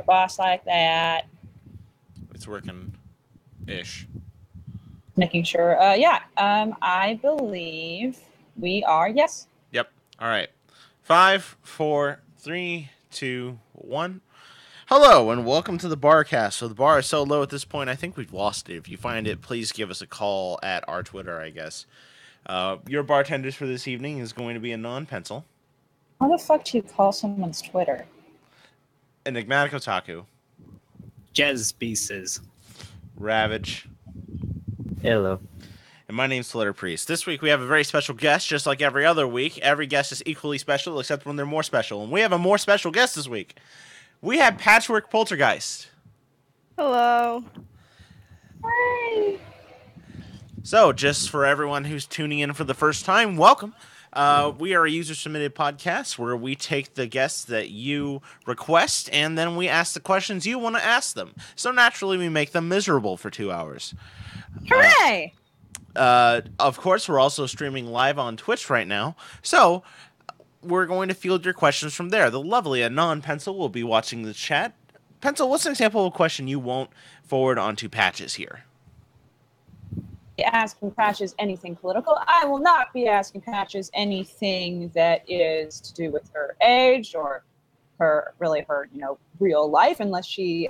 boss like that. It's working-ish. Making sure. I believe we are. Yes. Yep. All right. 5, 4, 3, 2, 1. Hello, and welcome to the Barcast. So the bar is so low at this point, I think we've lost it. If you find it, please give us a call at our Twitter, I guess. Your bartenders for this evening is going to be a non-pencil. How the fuck do you call someone's Twitter? Enigmatic Otaku. Jazz Pieces. Ravage. Hello. And my name's Flitter Priest. This week we have a very special guest, just like every other week. Every guest is equally special, except when they're more special. And we have a more special guest this week. We have Patchwork Poltergeist. Hello. Hi. So, just for everyone who's tuning in for the first time, welcome. We are a user-submitted podcast where we take the guests that you request, and then we ask the questions you want to ask them. So, naturally, we make them miserable for 2 hours. Hooray! Of course, we're also streaming live on Twitch right now, so we're going to field your questions from there. The lovely Anon Pencil will be watching the chat. Pencil, what's an example of a question you won't forward onto Patches here? Asking Patches anything political. I will not be asking Patches anything that is to do with her age or her real life, unless she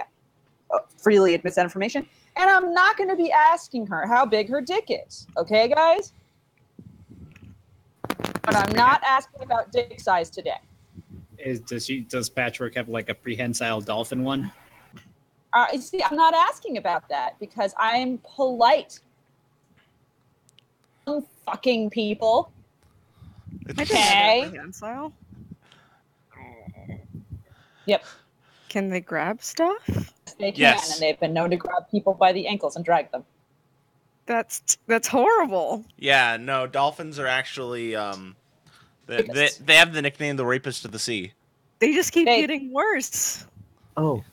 freely admits that information. And I'm not going to be asking her how big her dick is. Okay, guys? But I'm not asking about dick size today. Does Patchwork have like a prehensile dolphin one? See, I'm not asking about that because I'm polite. Fucking people. Okay. Prehensile? Yep. Can they grab stuff? They can, Yes. and they've been known to grab people by the ankles and drag them. That's horrible. Yeah, no, dolphins are actually, they have the nickname the rapist of the sea. They just keep getting worse. Oh,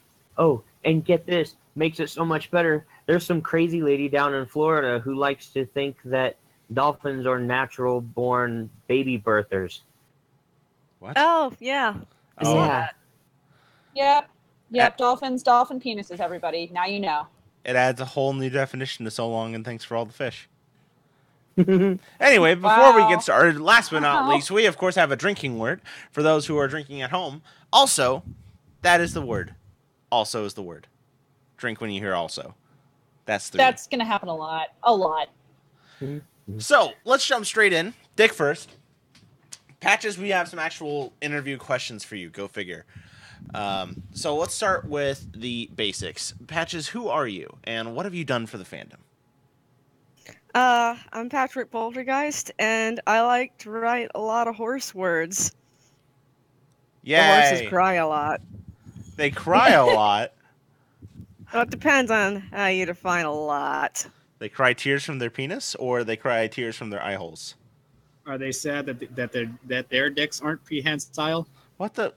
and get this. Makes it so much better. There's some crazy lady down in Florida who likes to think that dolphins are natural-born baby birthers. What? Oh, yeah. I saw that. Yep, dolphin penises, everybody. Now you know. It adds a whole new definition to so long and thanks for all the fish. Anyway, before we get started, last but not least, we of course have a drinking word for those who are drinking at home. Also, that is the word. Also is the word. Drink when you hear also. That's going to happen a lot. A lot. So, let's jump straight in. Dick first. Patches, we have some actual interview questions for you. Go figure. So let's start with the basics. Patches, who are you, and what have you done for the fandom? I'm Patchwork Poltergeist, and I like to write a lot of horse words. Yay! The horses cry a lot. They cry a lot? Well, it depends on how you define a lot. They cry tears from their penis, or they cry tears from their eye holes? Are they sad that their dicks aren't prehensile? What the?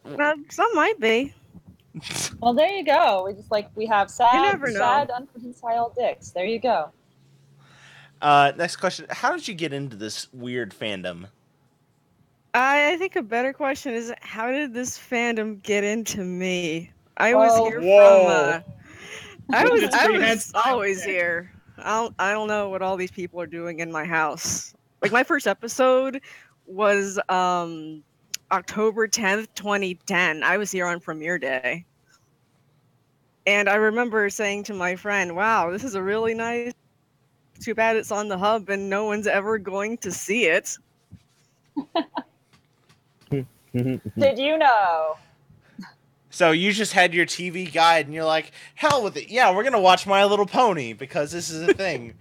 Some might be. Well, there you go. We have sad, know. unreconciled dicks. There you go. Next question. How did you get into this weird fandom? I think a better question is, how did this fandom get into me? I was here from... I was always here. I don't know what all these people are doing in my house. Like, my first episode was October 10th, 2010. I was here on premiere day. And I remember saying to my friend, wow, this is a really nice... Too bad it's on the hub and no one's ever going to see it. Did you know? So you just had your TV guide and you're like, hell with it. Yeah, we're going to watch My Little Pony because this is a thing.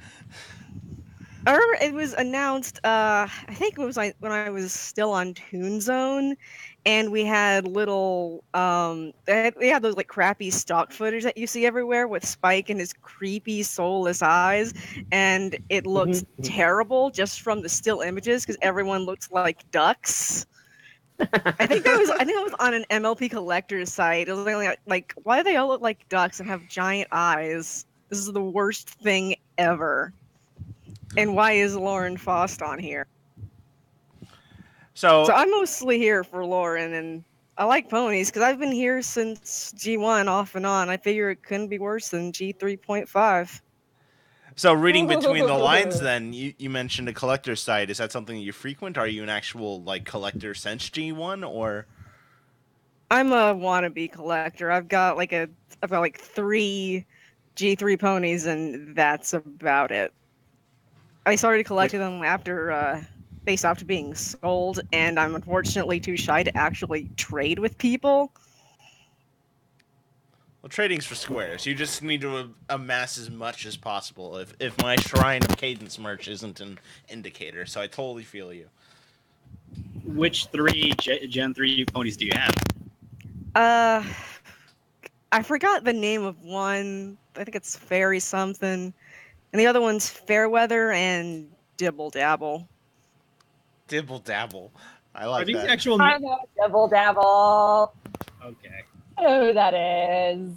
I remember it was announced, I think it was like when I was still on Toon Zone, and we had little, we had those like crappy stock footage that you see everywhere with Spike and his creepy soulless eyes, and it looked terrible just from the still images because everyone looked like ducks. I think it was on an MLP collector's site. It was like, why do they all look like ducks and have giant eyes? This is the worst thing ever. And why is Lauren Faust on here? So I'm mostly here for Lauren and I like ponies because I've been here since G1 off and on. I figure it couldn't be worse than G3.5. So reading between the lines, then you mentioned a collector site. Is that something that you frequent? Are you an actual like collector since G1, or? I'm a wannabe collector. I've got like 3 G3 ponies, and that's about it. I started collecting them after they stopped being sold, and I'm unfortunately too shy to actually trade with people. Well, trading's for squares. You just need to amass as much as possible. If my Shrine of Cadence merch isn't an indicator, so I totally feel you. Which 3 Gen 3 ponies do you have? I forgot the name of one. I think it's Fairy something, and the other one's Fairweather and Dibble Dabble. Dibble Dabble. I like Are these that. actual? I know, Dibble Dabble. Okay. I know who that is.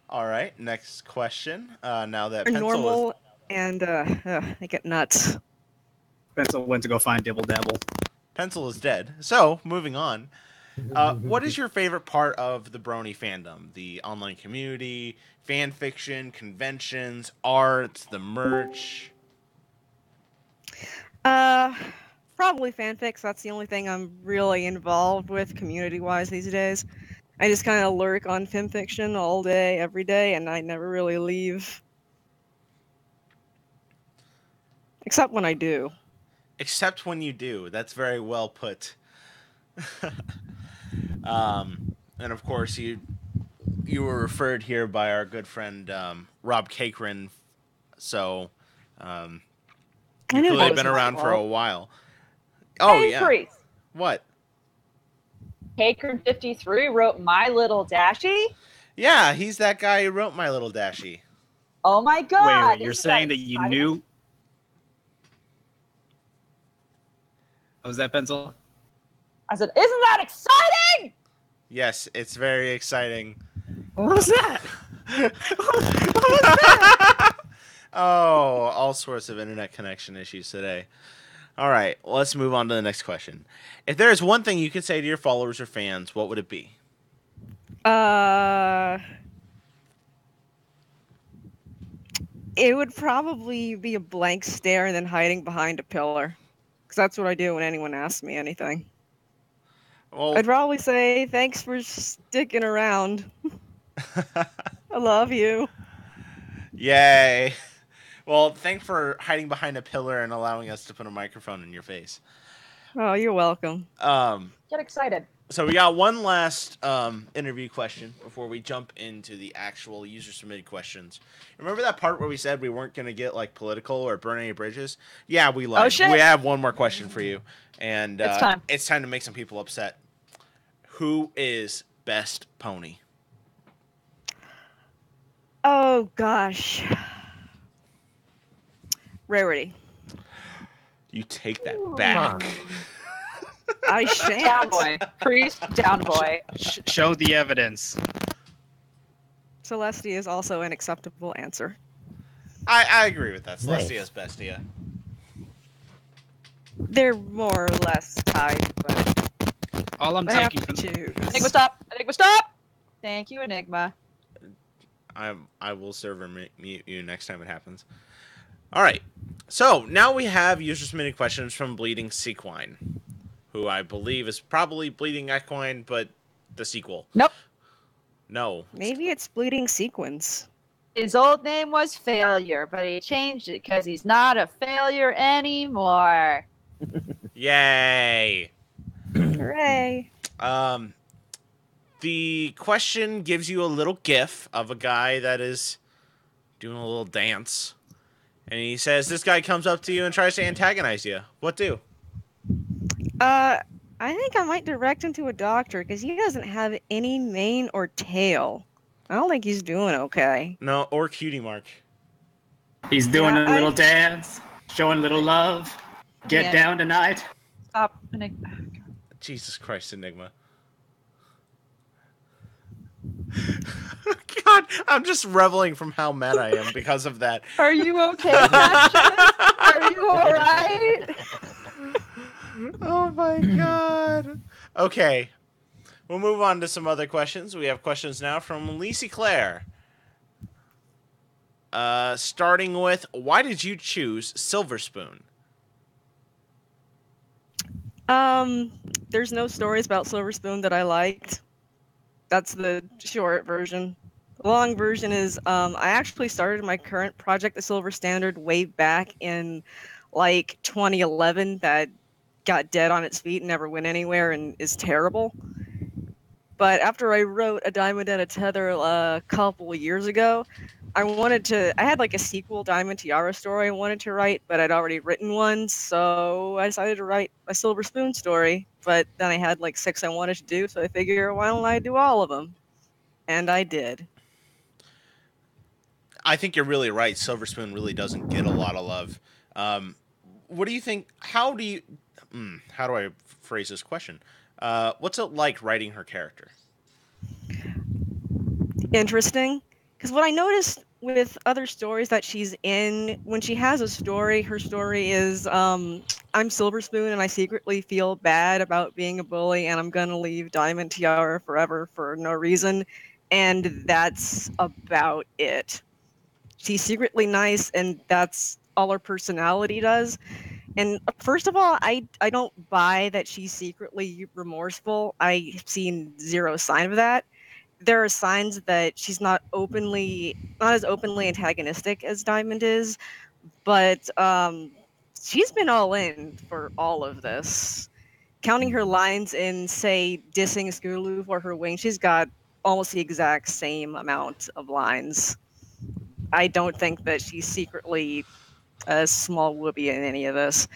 All right, next question. Now that They're Pencil normal, is... and they get nuts. Pencil went to go find Dibble Dabble. Pencil is dead. So, moving on. What is your favorite part of the Brony fandom? The online community, fan fiction, conventions, art, the merch? Probably fanfics. That's the only thing I'm really involved with community-wise these days. I just kind of lurk on fanfiction all day, every day, and I never really leave. Except when I do. Except when you do. That's very well put. And of course, you were referred here by our good friend Rob Cakrin, so you've clearly been around for a while. Oh, hey, yeah. Priest. What? Cakrin53 wrote My Little Dashie? Yeah, he's that guy who wrote My Little Dashie. Oh my god. Wait, you're saying that you knew? Oh, was that Pencil? I said, isn't that exciting? Yes, it's very exciting. What was that? Oh, all sorts of internet connection issues today. All right, let's move on to the next question. If there is one thing you could say to your followers or fans, what would it be? It would probably be a blank stare and then hiding behind a pillar. Because that's what I do when anyone asks me anything. Well, I'd probably say, thanks for sticking around. I love you. Yay. Well, thanks for hiding behind a pillar and allowing us to put a microphone in your face. Oh, you're welcome. Get excited. So we got one last interview question before we jump into the actual user-submitted questions. Remember that part where we said we weren't going to get like political or burn any bridges? Yeah, we lied. Oh, shit. We have one more question for you, and it's time to make some people upset. Who is best pony? Oh, gosh. Rarity. You take that back. I Down shan't. boy. Priest, down boy. Show the evidence. Celestia is also an acceptable answer. I agree with that. Nice. Celestia's bestia. They're more or less tied, but All I'm I have taking to from choose. Enigma, stop. Enigma, stop. Thank you, Enigma. I will server mute you next time it happens. All right. So now we have user submitted questions from Bleeding Sequine, who I believe is probably Bleeding Equine, but the sequel. Nope. No. Maybe it's Bleeding Sequence. His old name was Failure, but he changed it because he's not a failure anymore. Yay. Hooray. The question gives you a little gif of a guy that is doing a little dance. And he says, this guy comes up to you and tries to antagonize you. What do? I think I might direct him to a doctor because he doesn't have any mane or tail. I don't think he's doing okay. No, or cutie mark. He's doing Yeah, a little dance, showing a little love. Get Yeah. down tonight. Stop, Enigma. Jesus Christ, Enigma. God, I'm just reveling from how mad I am because of that. Are you okay, Patches? Are you alright? Oh my god. Okay. We'll move on to some other questions. We have questions now from Lacey Claire. Starting with, why did you choose Silver Spoon? There's no stories about Silver Spoon that I liked. That's the short version. The long version is I actually started my current project, the Silver Standard, way back in like 2011 that got dead on its feet and never went anywhere and is terrible. But after I wrote A Diamond and a Tether a couple of years ago, I had like a sequel Diamond Tiara story I wanted to write, but I'd already written one, so I decided to write a Silver Spoon story. But then I had like 6 I wanted to do, so I figured, why don't I do all of them? And I did. I think you're really right. Silver Spoon really doesn't get a lot of love. What do you think? How do I phrase this question? What's it like writing her character? Interesting. Because what I noticed with other stories that she's in, when she has a story, her story is I'm Silver Spoon and I secretly feel bad about being a bully and I'm going to leave Diamond Tiara forever for no reason. And that's about it. She's secretly nice and that's all her personality does. And first of all, I don't buy that she's secretly remorseful. I've seen zero sign of that. There are signs that she's not as openly antagonistic as Diamond is, but she's been all in for all of this. Counting her lines in, say, dissing Scootaloo for her wing, she's got almost the exact same amount of lines. I don't think that she's secretly a small whoopee in any of this.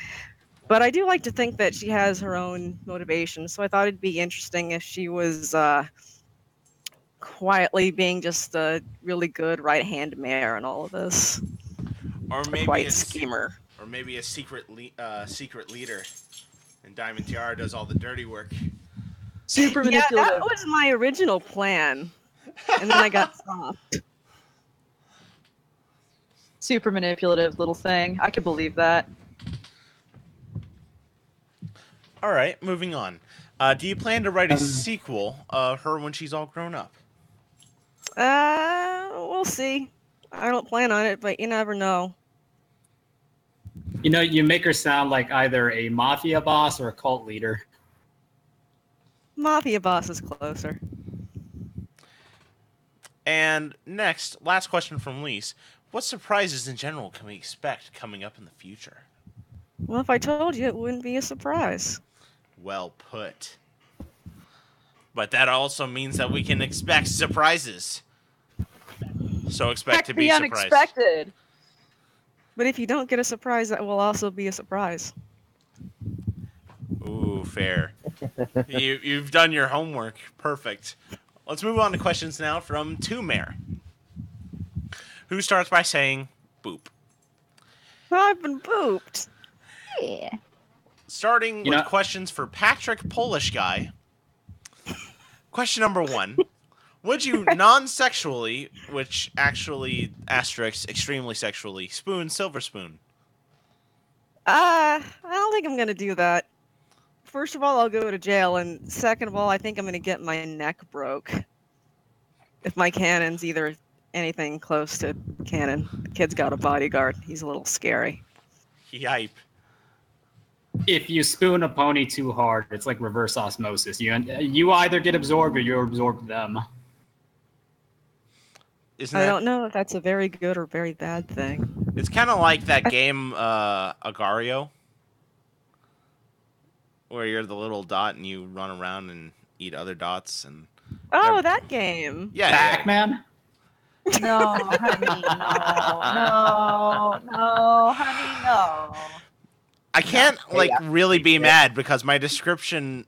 But I do like to think that she has her own motivation, so I thought it'd be interesting if she was quietly being just a really good right-hand mayor in all of this. Or maybe Quite schemer. Or maybe a secret leader, and Diamond Tiara does all the dirty work. Super Yeah, manipulative. that was my original plan, and then I got stopped. Super manipulative little thing. I could believe that. All right, moving on. Do you plan to write a sequel of her when she's all grown up? We'll see. I don't plan on it, but you never know. You know, you make her sound like either a mafia boss or a cult leader. Mafia boss is closer. And next, last question from Lise. What surprises in general can we expect coming up in the future? Well, if I told you, it wouldn't be a surprise. Well put. But that also means that we can expect surprises. So expect to be the surprised. unexpected. But if you don't get a surprise, that will also be a surprise. Ooh, fair. You've done your homework. Perfect. Let's move on to questions now from Two-Mare, who starts by saying, boop. I've been booped. Yeah. Starting with questions for Patrick Polish Guy. Question number 1. Would you non-sexually, which actually asterisk extremely sexually, spoon Silver Spoon? I don't think I'm going to do that. First of all, I'll go to jail, and second of all, I think I'm going to get my neck broke. If my cannon's either anything close to canon. The kid's got a bodyguard. He's a little scary. Yipe. If you spoon a pony too hard, it's like reverse osmosis. You either get absorbed or you absorb them. I don't know if that's a very good or very bad thing. It's kind of like that game Agario, where you're the little dot and you run around and eat other dots. And that game. Yeah, Pac-Man? No, honey, no, honey, no. I can't really be mad because my description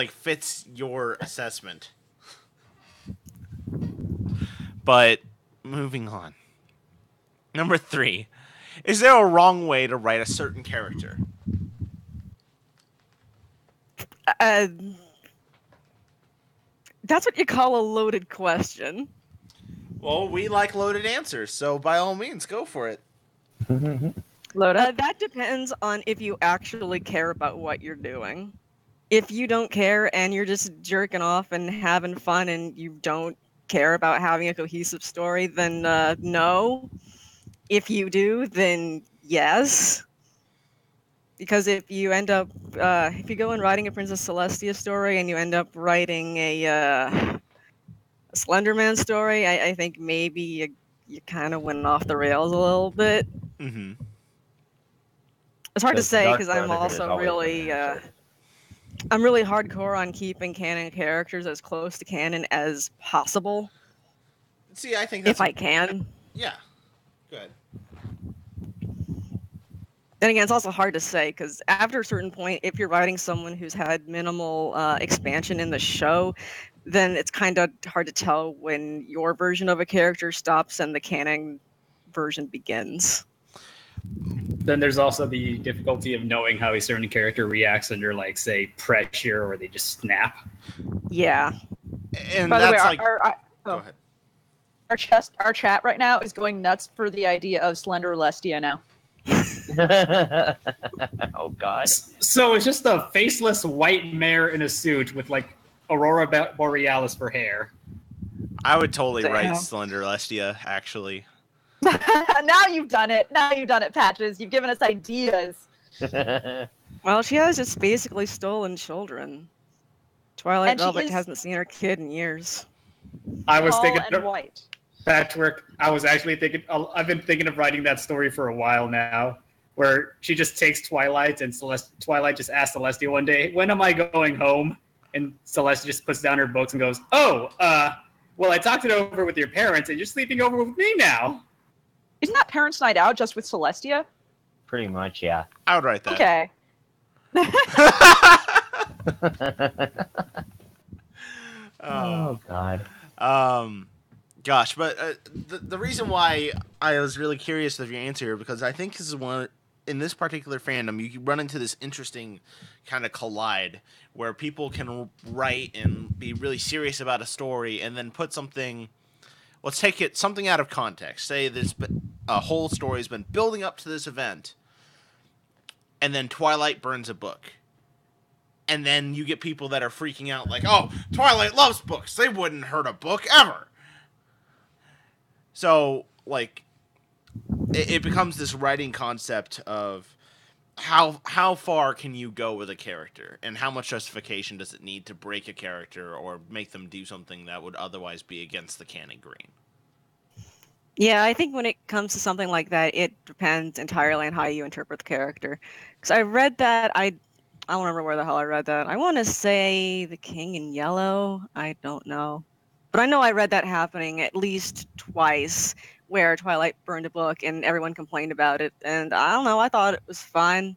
fits your assessment. But moving on. Number 3. Is there a wrong way to write a certain character? That's what you call a loaded question. Well, we like loaded answers, so by all means, go for it. Load up. That depends on if you actually care about what you're doing. If you don't care and you're just jerking off and having fun and you don't care about having a cohesive story, then no. If you do, then yes. Because if you end up, if you go and writing a Princess Celestia story and you end up writing a Slender Man story, I think maybe you kind of went off the rails a little bit. Mm-hmm. It's hard to The say Dark because I'm Brotherhood is also always really, gonna have I'm really hardcore on keeping canon characters as close to canon as possible, See, I think that's if I can. yeah. Good. Then again, it's also hard to say because after a certain point, if you're writing someone who's had minimal expansion in the show, then it's kind of hard to tell when your version of a character stops and the canon version begins. Then there's also the difficulty of knowing how a certain character reacts under, like, say, pressure, or they just snap. Yeah. And By the way, that's like. go ahead. Our chat right now is going nuts for the idea of Slender Lestia now. Oh God. So it's just a faceless white mare in a suit with, like, Aurora Borealis for hair. I would totally Damn. write Slender Lestia, actually. Now you've done it. Now you've done it, Patches. You've given us ideas. Well, she has just basically stolen children. Twilight And she Velvet is- hasn't seen her kid in years. I was Tall thinking and white. Patchwork. I was actually thinking. I've been thinking of writing that story for a while now, where she just takes Twilight, and Twilight just asks Celestia one day, "When am I going home?" And Celestia just puts down her books and goes, "Oh, well, I talked it over with your parents, and you're sleeping over with me now." Isn't that Parents' Night Out just with Celestia? Pretty much, yeah. I would write that. Okay. Oh God. Gosh, but the reason why I was really curious of your answer here, because I think this is one in this particular fandom you run into this interesting kind of collide where people can write and be really serious about a story and then put something. Let's take it something out of context. Say this a whole story has been building up to this event, and then Twilight burns a book. And then you get people that are freaking out like, oh, Twilight loves books. They wouldn't hurt a book ever. So, like, it becomes this writing concept of how far can you go with a character, and how much justification does it need to break a character or make them do something that would otherwise be against the canon grain. Yeah, I think when it comes to something like that, it depends entirely on how you interpret the character. Because I read that, I don't remember where the hell I read that. I want to say The King in Yellow. I don't know. But I know I read that happening at least twice, where Twilight burned a book and everyone complained about it. And I don't know, I thought it was fine.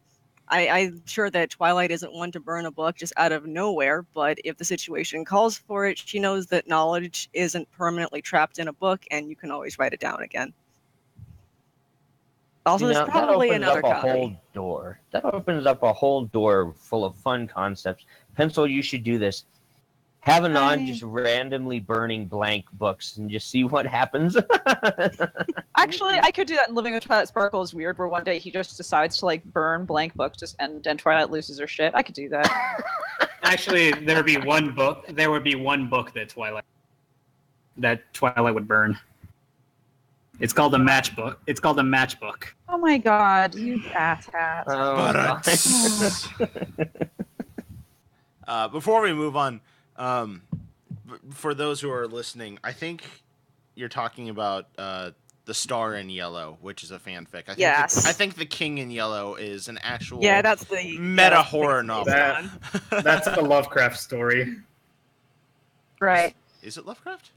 I'm sure that Twilight isn't one to burn a book just out of nowhere, but if the situation calls for it, she knows that knowledge isn't permanently trapped in a book and you can always write it down again. Also, there's probably another that opens up a copy. whole door. That opens up a whole door full of fun concepts. Pencil, you should do this. Have an on just randomly burning blank books and just see what happens. Actually, I could do that in Living with Twilight Sparkle is weird, where one day he just decides to like burn blank books and Twilight loses her shit. I could do that. Actually, there would be one book that Twilight would burn. It's called a matchbook. It's called a matchbook. Oh my god, you asshat. Before we move on, for those who are listening, I think you're talking about The Star in Yellow, which is a fanfic. Yes. I think The King in Yellow is an actual That's the meta horror novel. That's a Lovecraft story. Right. Is it Lovecraft?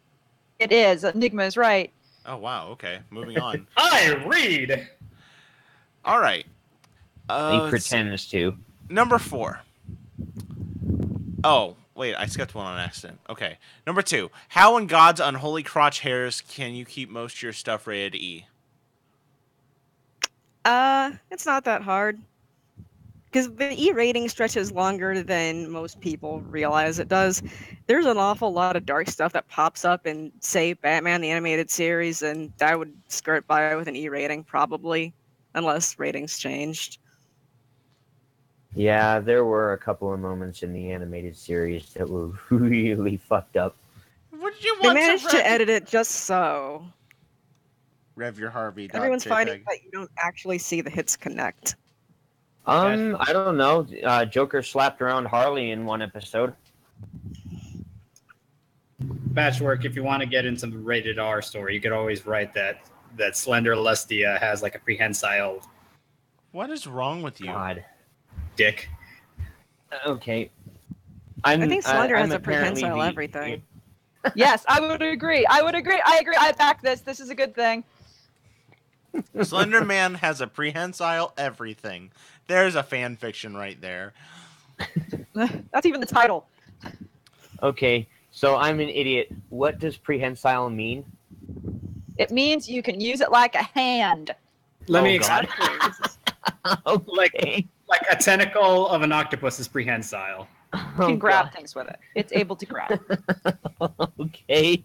It is. Enigma is right. Oh, wow. Okay. Moving on. I read! All right. He pretends to. Number 4. Oh, wait. I skipped one on accident. Okay. Number 2. How in God's unholy crotch hairs can you keep most of your stuff rated E? It's not that hard. Because the E rating stretches longer than most people realize it does. There's an awful lot of dark stuff that pops up in, say, Batman the Animated Series, and that would skirt by with an E rating, probably. unless ratings changed. Yeah, there were a couple of moments in the animated series that were really fucked up. Would you They want managed to to edit it just so. Rev your Harvey. Everyone's fighting that you don't actually see the hits connect. I don't know. Joker slapped around Harley in one episode. Patchwork, if you want to get in some rated R story, you could always write that Slender Lustia has like a prehensile What is wrong with you? God. dick. Okay. I think Slender I'm has a apparently prehensile the- everything. Yes, I would agree. I agree. I back this. This is a good thing. Slender Man has a prehensile everything. There's a fan fiction right there. That's even the title. Okay, so I'm an idiot. What does prehensile mean? It means you can use it like a hand. Let me God. Okay. like a tentacle of an octopus is prehensile. You can grab things with it. It's able to grab. Okay.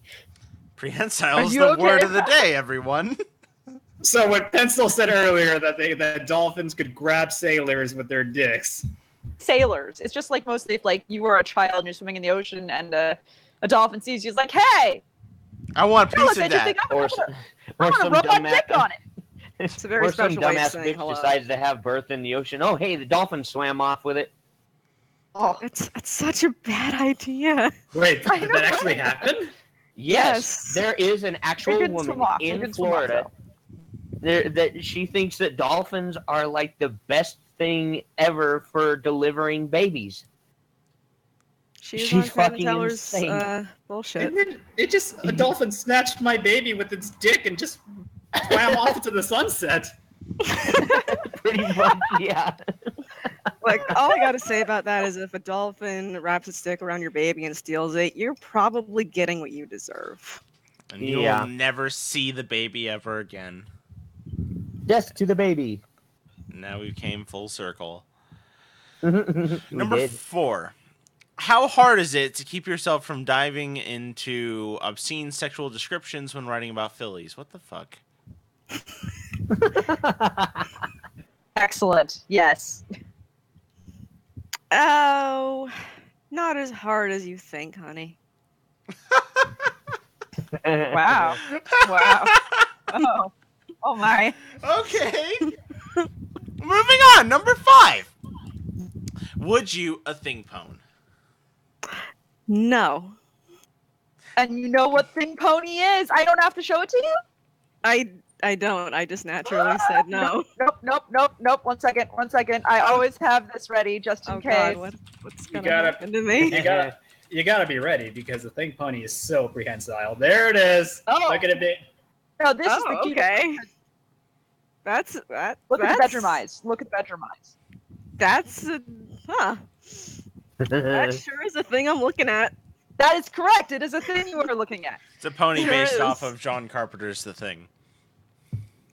Prehensile Are is you the okay? word of the day, everyone. So what Pencil said earlier that dolphins could grab sailors with their dicks. Sailors. It's just like mostly if like you were a child and you're swimming in the ocean and a dolphin sees you, it's like, hey, I want a that piece looks of that. interesting. I'm Or gonna some rub my dumbass, dick on it. It's a very or some special way of dumbass saying bitch hello. decides to have birth in the ocean. Oh, hey, the dolphin swam off with it. Oh, It's such a bad idea. Wait, I did know, that actually right? happen? Yes, Yes. there is an They actual didn't woman swim off. They in didn't swim off, Florida that she thinks that dolphins are like the best thing ever for delivering babies. She's She's on Penn fucking Teller's insane. bullshit. A dolphin snatched my baby with its dick and just swam off into the sunset. Pretty much, yeah. Like, all I gotta say about that is if a dolphin wraps its dick around your baby and steals it, you're probably getting what you deserve. And you Yeah. will never see the baby ever again. Death to the baby. Now we came full circle. We Number did. 4. How hard is it to keep yourself from diving into obscene sexual descriptions when writing about fillies? What the fuck? excellent. Yes. Oh, not as hard as you think, honey. Wow. Wow. Oh. Oh my. Okay. Moving on. Number 5. Would you a thing pone? No. And you know what Thing Pony is? I don't have to show it to you? I don't. I just naturally said no. Nope. 1 second. I always have this ready just in Oh case. God, what's You gonna gotta- happen to me? You gotta be ready because the thing pony is so prehensile. There it is. Oh. Look at it. No, this is the Oh, key. okay. Look at the That's- bedroom eyes. Look at the bedroom eyes. That's that sure is a thing I'm looking at. That is correct. It is a thing you are looking at. It's a pony There based is. off of John Carpenter's The Thing.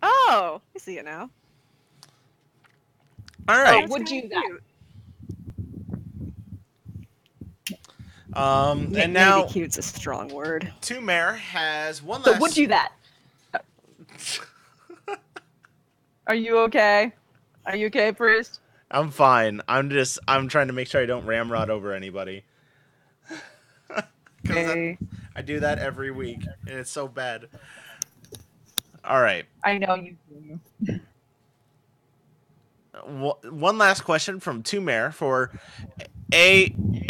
Oh, I see it now. All right. That's would kinda you that? cute. And now Maybe cute's a strong word. Tumare has one So last. would you that? Are you okay? Are you okay, Priest? I'm fine. I'm trying to make sure I don't ramrod over anybody. 'Cause Okay. I do that every week, and it's so bad. All right. I know you do. One last question from Tumare for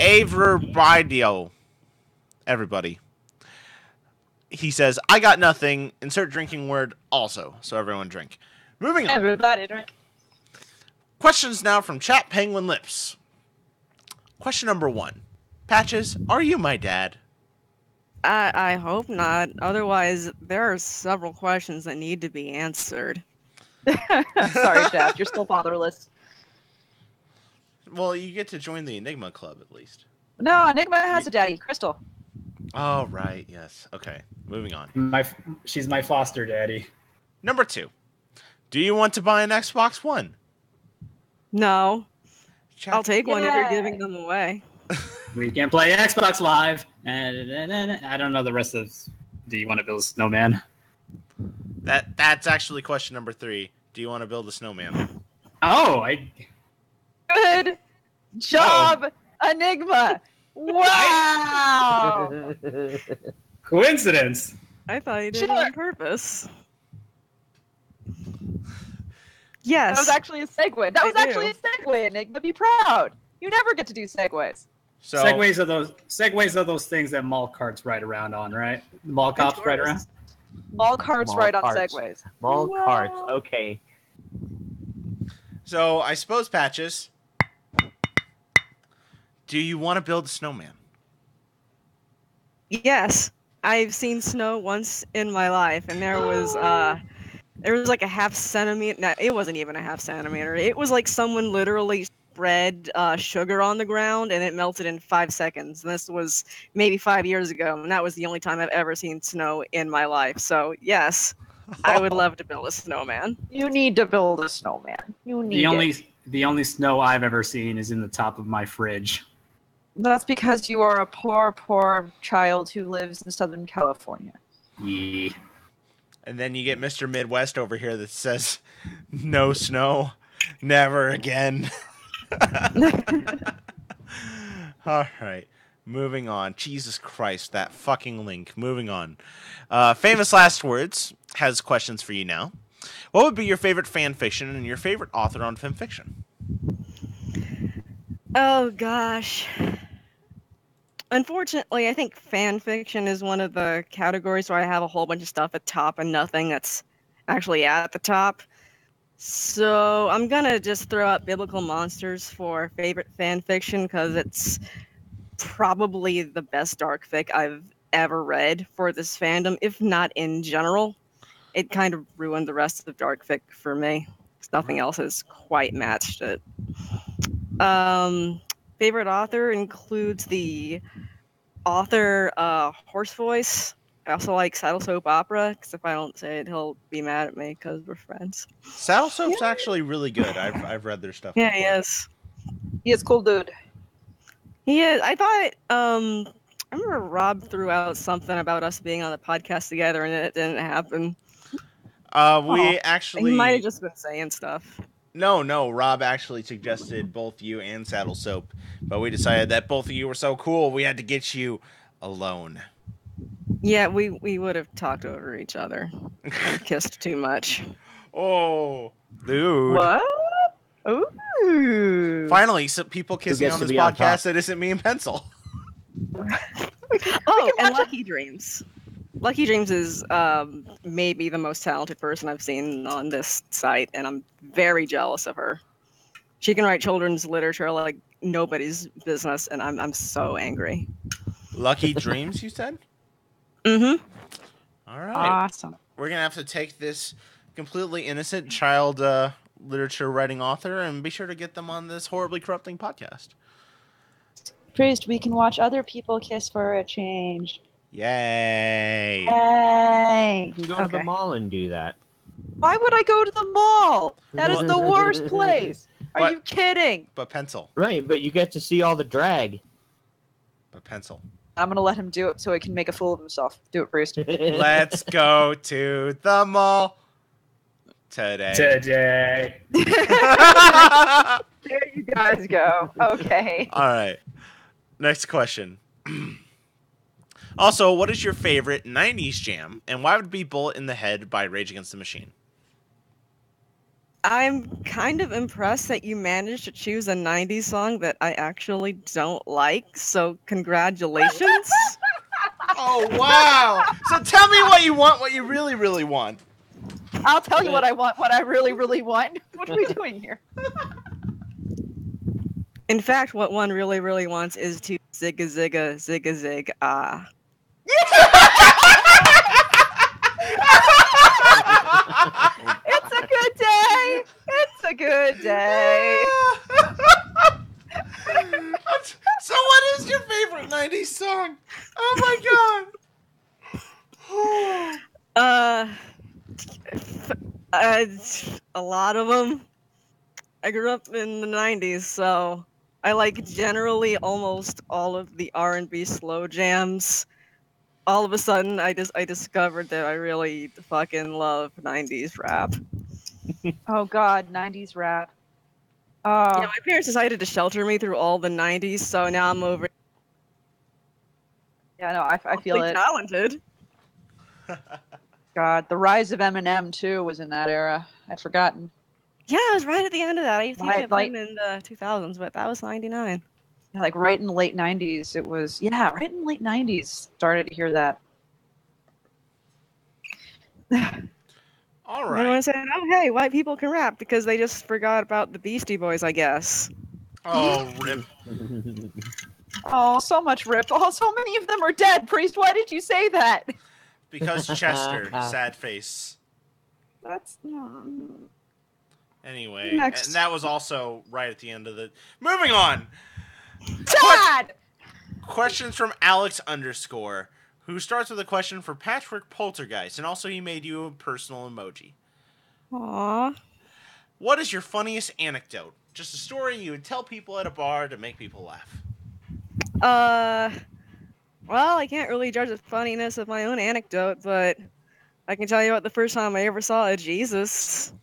Averbidio. Everybody. He says, I got nothing. Insert drinking word also. So everyone drink. Moving on. Everybody drink. Questions now from Chat Penguin Lips. Question number 1. Patches, are you my dad? I hope not. Otherwise, there are several questions that need to be answered. Sorry, Jeff. You're still fatherless. Well, you get to join the Enigma Club at least. No, Enigma has a daddy, Crystal. Oh, right. Yes. Okay. Moving on. She's my foster daddy. Number 2. Do you want to buy an Xbox One? No, Chat- I'll take one if you're Yay. giving them away. We can play Xbox Live. I don't know the rest of. Do you want to build a snowman? That's actually question number 3. do you want to build a snowman? Oh, Good job, Enigma. Wow. coincidence. I thought you did it Sure. on purpose. That Yes. was actually a segue. That I was actually a segue, Enigma. Be proud. You never get to do segues. So Segways are those things that mall carts ride around on, right? Mall cops ride around. All carts Mall ride on carts. segways. Mall Wow. carts. Okay. So I suppose, Patches, do you want to build a snowman? Yes. I've seen snow once in my life, and there was like a half centimeter. No, it wasn't even a half centimeter. It was like someone literally spread sugar on the ground, and it melted in 5 seconds. And this was maybe 5 years ago, and that was the only time I've ever seen snow in my life. So yes, I would love to build a snowman. You need to build a snowman. You need The only snow I've ever seen is in the top of my fridge. That's because you are a poor, poor child who lives in Southern California. Yeah. And then you get Mr. Midwest over here that says, no snow, never again. All right, moving on. Jesus Christ, that fucking link. Moving on. Famous Last Words has questions for you now. What would be your favorite fan fiction and your favorite author on fan fiction? Oh gosh. Unfortunately, I think fan fiction is one of the categories where I have a whole bunch of stuff at top and nothing that's actually at the top. So I'm gonna just throw out Biblical Monsters for favorite fan fiction because it's probably the best dark fic I've ever read for this fandom, if not in general. It kind of ruined the rest of dark fic for me. 'Cause nothing else has quite matched it. Favorite author includes the author Horse Voice. I also like Saddle Soap Opera, because if I don't say it, he'll be mad at me because we're friends. Saddle Soap's actually really good. I've read their stuff. Yeah, before. he is. He is cool dude. He is. I thought, I remember Rob threw out something about us being on the podcast together, and it didn't happen. We actually... He might have just been saying stuff. No. Rob actually suggested both you and Saddle Soap, but we decided that both of you were so cool, we had to get you alone. Yeah, we would have talked over each other. Kissed too much. Oh, dude. What? Ooh. Finally, some people kissing gets on to this be on top? podcast that isn't me and Pencil. Oh, and Lucky Dreams. Lucky Dreams is maybe the most talented person I've seen on this site, and I'm very jealous of her. She can write children's literature like nobody's business, and I'm so angry. Lucky Dreams, you said? Mm-hmm. All right. Awesome. We're going to have to take this completely innocent child literature writing author and be sure to get them on this horribly corrupting podcast. Priest, we can watch other people kiss for a change. Yay. Yay! You can go to the Okay. mall and do that. Why would I go to the mall? That is the worst place. Are But- you kidding? But Pencil. Right, but you get to see all the drag. But Pencil. I'm gonna let him do it so he can make a fool of himself. Do it, Priest. Let's go to the mall today. Today. There you guys go. Okay. All right. Next question. Also, what is your favorite 90s jam, and why would it be Bullet in the Head by Rage Against the Machine? I'm kind of impressed that you managed to choose a 90s song that I actually don't like, so congratulations. Oh, wow. So tell me what you want, what you really, really want. I'll tell you what I want, what I really, really want. What are we doing here? In fact, what one really, really wants is to zigga zigga zigga zig ah. It's a good day. It's a good day. So what is your favorite 90s song? Oh my god. A lot of them. I grew up in the 90s, so I like generally almost all of the R&B slow jams. All of a sudden, I discovered that I really fucking love 90s rap. Oh God, 90s rap. Yeah, my parents decided to shelter me through all the 90s, so now I'm over. Yeah, no, I feel it. Talented. God, the rise of Eminem too was in that era. I'd forgotten. Yeah, I was right at the end of that. I used to Right, get them in the 2000s, but that was 99. Like right in the late 90s, it was right in the late 90s. Started to hear that. All Everyone right. said, "Oh, hey, white people can rap," because they just forgot about the Beastie Boys, I guess. Oh, rip. Oh, so much rip. Oh, so many of them are dead. Priest, why did you say that? Because Chester, sad face. That's Anyway, Next. and that was also right at the end of the. Moving on. sad. Questions from Alex _, who starts with a question for Patchwork Poltergeist, and also he made you a personal emoji. Aww. What is your funniest anecdote? Just a story you would tell people at a bar to make people laugh. Well, I can't really judge the funniness of my own anecdote, but I can tell you about the first time I ever saw a Jesus.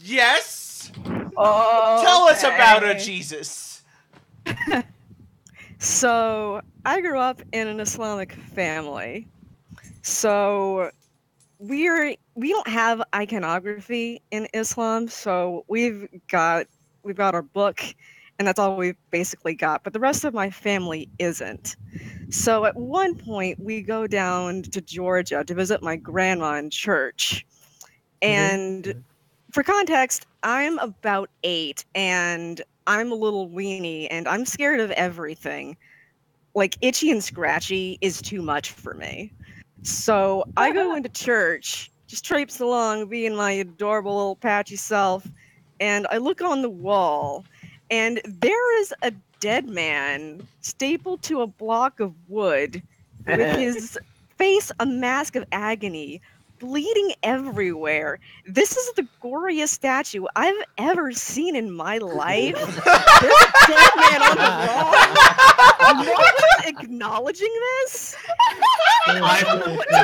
Yes! Oh, Tell us about a Jesus. So, I grew up in an Islamic family. So, we don't have iconography in Islam, so we've got our book, and that's all we've basically got. But the rest of my family isn't. So at one point, we go down to Georgia to visit my grandma in church. And for context, I'm about 8, and I'm a little weenie, and I'm scared of everything. Like, itchy and scratchy is too much for me. So I go into church, just traipse along, being my adorable little patchy self, and I look on the wall, and there is a dead man stapled to a block of wood with his face a mask of agony, bleeding everywhere. This is the goriest statue I've ever seen in my life. There's a dead man on the wall. No one's acknowledging this. I don't know what to do.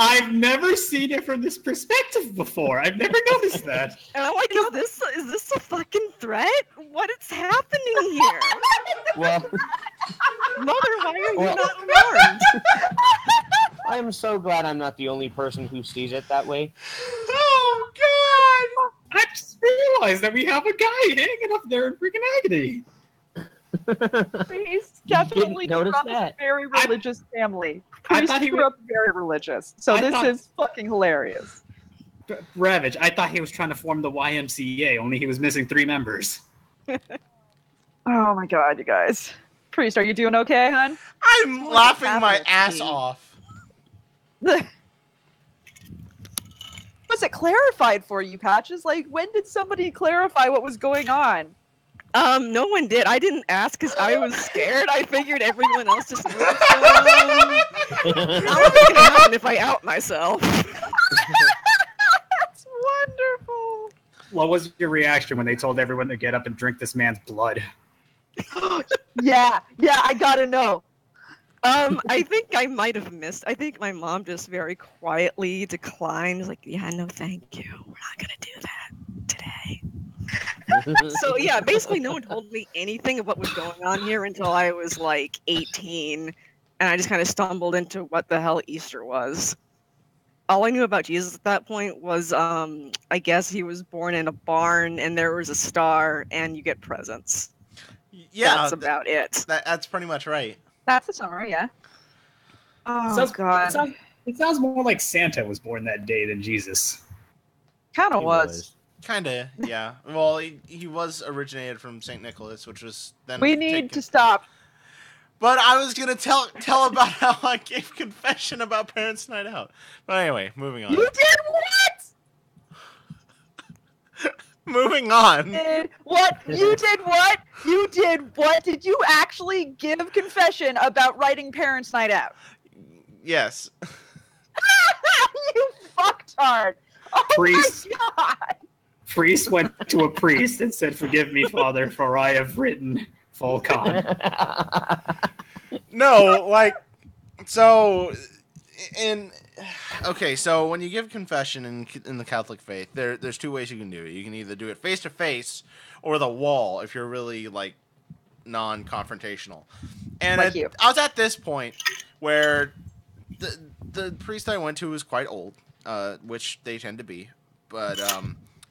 I've never seen it from this perspective before. I've never noticed that. And I'm like, is this a fucking threat? What is happening here? Well, Mother, why are you not alarmed? I am so glad I'm not the only person who sees it that way. Oh, God! I just realized that we have a guy hanging up there in freaking agony. He's definitely notice from that. a very religious family. I Priest thought he grew up very religious, so I this thought- is fucking hilarious. Ravage, I thought he was trying to form the YMCA, only he was missing 3 members. Oh my god, you guys. Priest, are you doing okay, hon? I'm Someone laughing just my happened to ass pee. off. Was it clarified for you, Patches? Like, when did somebody clarify what was going on? No one did. I didn't ask because I was scared. I figured everyone else just knew what was going on. Now what's gonna happen if I out myself? That's wonderful. What was your reaction when they told everyone to get up and drink this man's blood? Yeah, I gotta know. I think I might have missed. I think my mom just very quietly declined. Like, yeah, no, thank you. We're not gonna do that today. So yeah, basically no one told me anything of what was going on here until I was like 18, and I just kind of stumbled into what the hell Easter was. All I knew about Jesus at that point was, I guess he was born in a barn, and there was a star, and you get presents. Yeah, That's about it. that's pretty much right. That's the summary, yeah. Oh, Sounds- God. It sounds more like Santa was born that day than Jesus. Kind of was. Kinda, yeah. Well, he was originated from St. Nicholas, which was then We taken. need to stop. But I was gonna tell about how I gave confession about Parents' Night Out. But anyway, moving on. You did what? Moving on. Did what? You did what? You did what? Did you actually give confession about writing Parents' Night Out? Yes. You fucktard. Oh Priest. my god. Priest went to a priest and said, "Forgive me, Father, for I have written Volcon." No, like, so And okay, so when you give confession in the Catholic faith, there's two ways you can do it. You can either do it face to face or the wall if you're really like non-confrontational. And Like you. I was at this point where the priest I went to was quite old, which they tend to be. But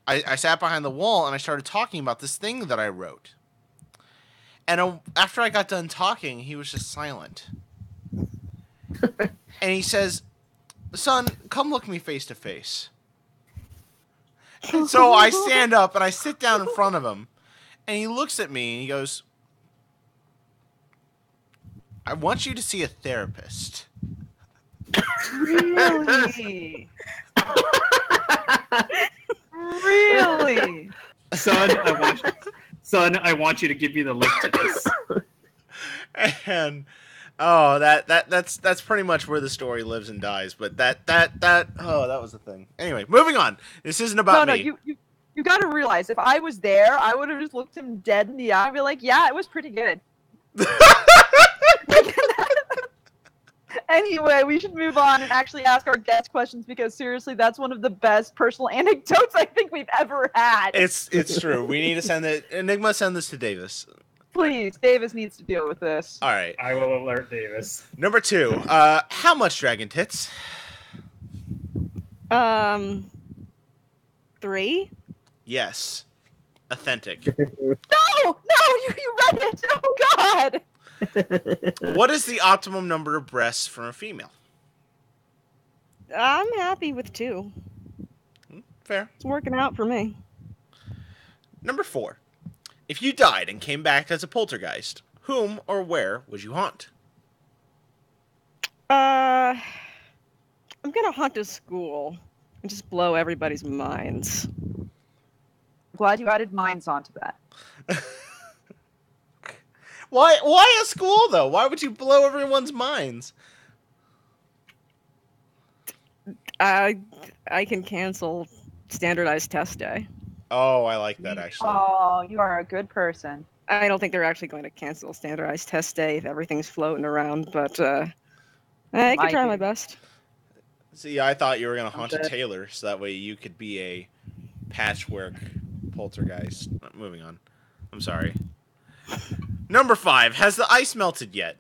I sat behind the wall and I started talking about this thing that I wrote. And after I got done talking, he was just silent. And he says, "Son, come look me face to face." And so I stand up and I sit down in front of him. And he looks at me and he goes, "I want you to see a therapist." Really? Really? Son, I want you to give me the link to this. And that's pretty much where the story lives and dies. But that was the thing. Anyway, moving on. This isn't about me. You got to realize, if I was there, I would have just looked him dead in the eye and be like, "Yeah, it was pretty good." Anyway, we should move on and actually ask our guest questions, because seriously, that's one of the best personal anecdotes I think we've ever had. It's true. We need to send it. Enigma, send this to Davis. Please, Davis needs to deal with this. All right. I will alert Davis. Number 2. How much dragon tits? 3. Yes. Authentic. No, you read it. Oh God. What is the optimum number of breasts for a female? I'm happy with 2. Fair. It's working out for me. Number 4. If you died and came back as a poltergeist, whom or where would you haunt? I'm gonna haunt a school and just blow everybody's minds. Glad you added minds onto that. Why a school, though? Why would you blow everyone's minds? I can cancel standardized test day. Oh, I like that, actually. Oh, you are a good person. I don't think they're actually going to cancel standardized test day if everything's floating around, but I can try my best. See, I thought you were going to haunt a tailor, so that way you could be a patchwork poltergeist. Moving on. I'm sorry. Number 5. Has the ice melted yet?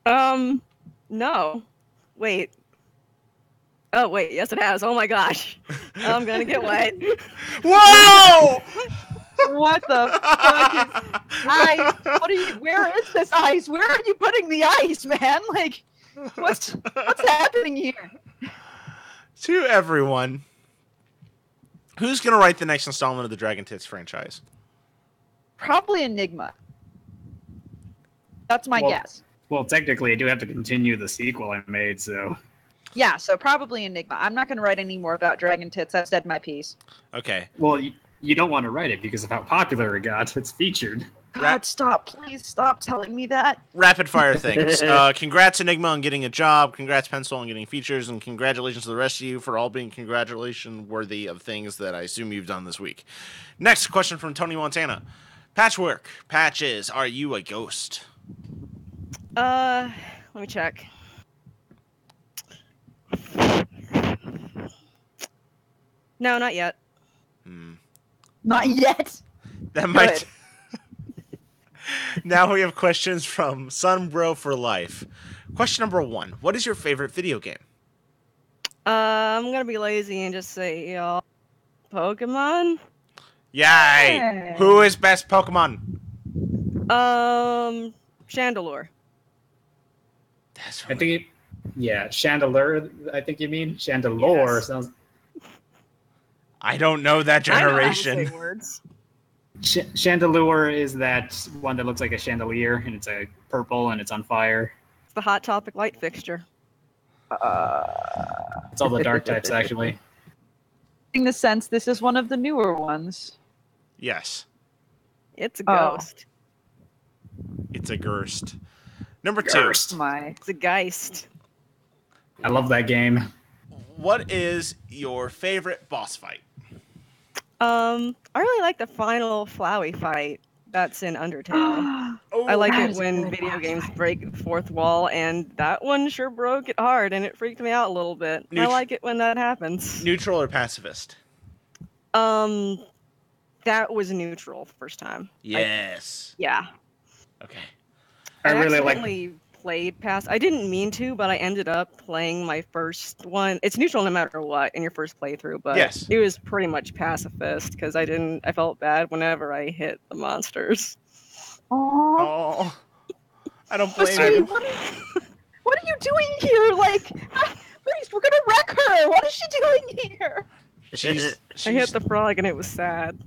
No. Wait. Oh, wait. Yes, it has. Oh, my gosh. I'm going to get wet. Whoa! What the fuck is ice? Where is this ice? Where are you putting the ice, man? Like, what's happening here? To everyone, who's going to write the next installment of the Dragon Tits franchise? Probably Enigma. That's my guess. Well, technically, I do have to continue the sequel I made, so... Yeah, so probably Enigma. I'm not going to write any more about Dragon Tits. That's dead my piece. Okay. Well, you don't want to write it because of how popular it got. It's featured. God, stop. Please stop telling me that. Rapid fire things. Congrats, Enigma, on getting a job. Congrats, Pencil, on getting features. And congratulations to the rest of you for all being congratulation worthy of things that I assume you've done this week. Next question from Tony Montana. Patchwork. Patches, are you a ghost? Let me check. No, not yet. Not yet. That might. Now we have questions from Sunbro for Life. Question number 1. What is your favorite video game? I'm gonna be lazy and just say, Pokemon. Yay! Hey. Who is best Pokemon? Chandelure. That's I think Chandelure, I think you mean. Chandelure Yes. sounds... I don't know that generation. I know how to say words. Chandelure is that one that looks like a chandelier, and it's a purple, and it's on fire. It's the Hot Topic light fixture. It's all the dark types, actually. In the sense, this is one of the newer ones. Yes. It's a Oh. ghost. It's a Gerst. Number 2. Gerst. It's a Geist. I love that game. What is your favorite boss fight? I really like the final Flowey fight That's in Undertale. Oh, I like that it is when good. video That's games right. break the fourth wall, and that one sure broke it hard, and it freaked me out a little bit. I like it when that happens. Neutral or pacifist? That was neutral first time. Yes. Yeah. Okay. I I really like. accidentally played past. I didn't mean to, but I ended up playing my first one. It's neutral no matter what in your first playthrough, but Yes. it was pretty much pacifist because I felt bad whenever I hit the monsters. Aw. Oh, I don't But blame sweetie, you. what are you doing here? Like, please, we're gonna wreck her. What is she doing here? She's I hit the frog and it was sad.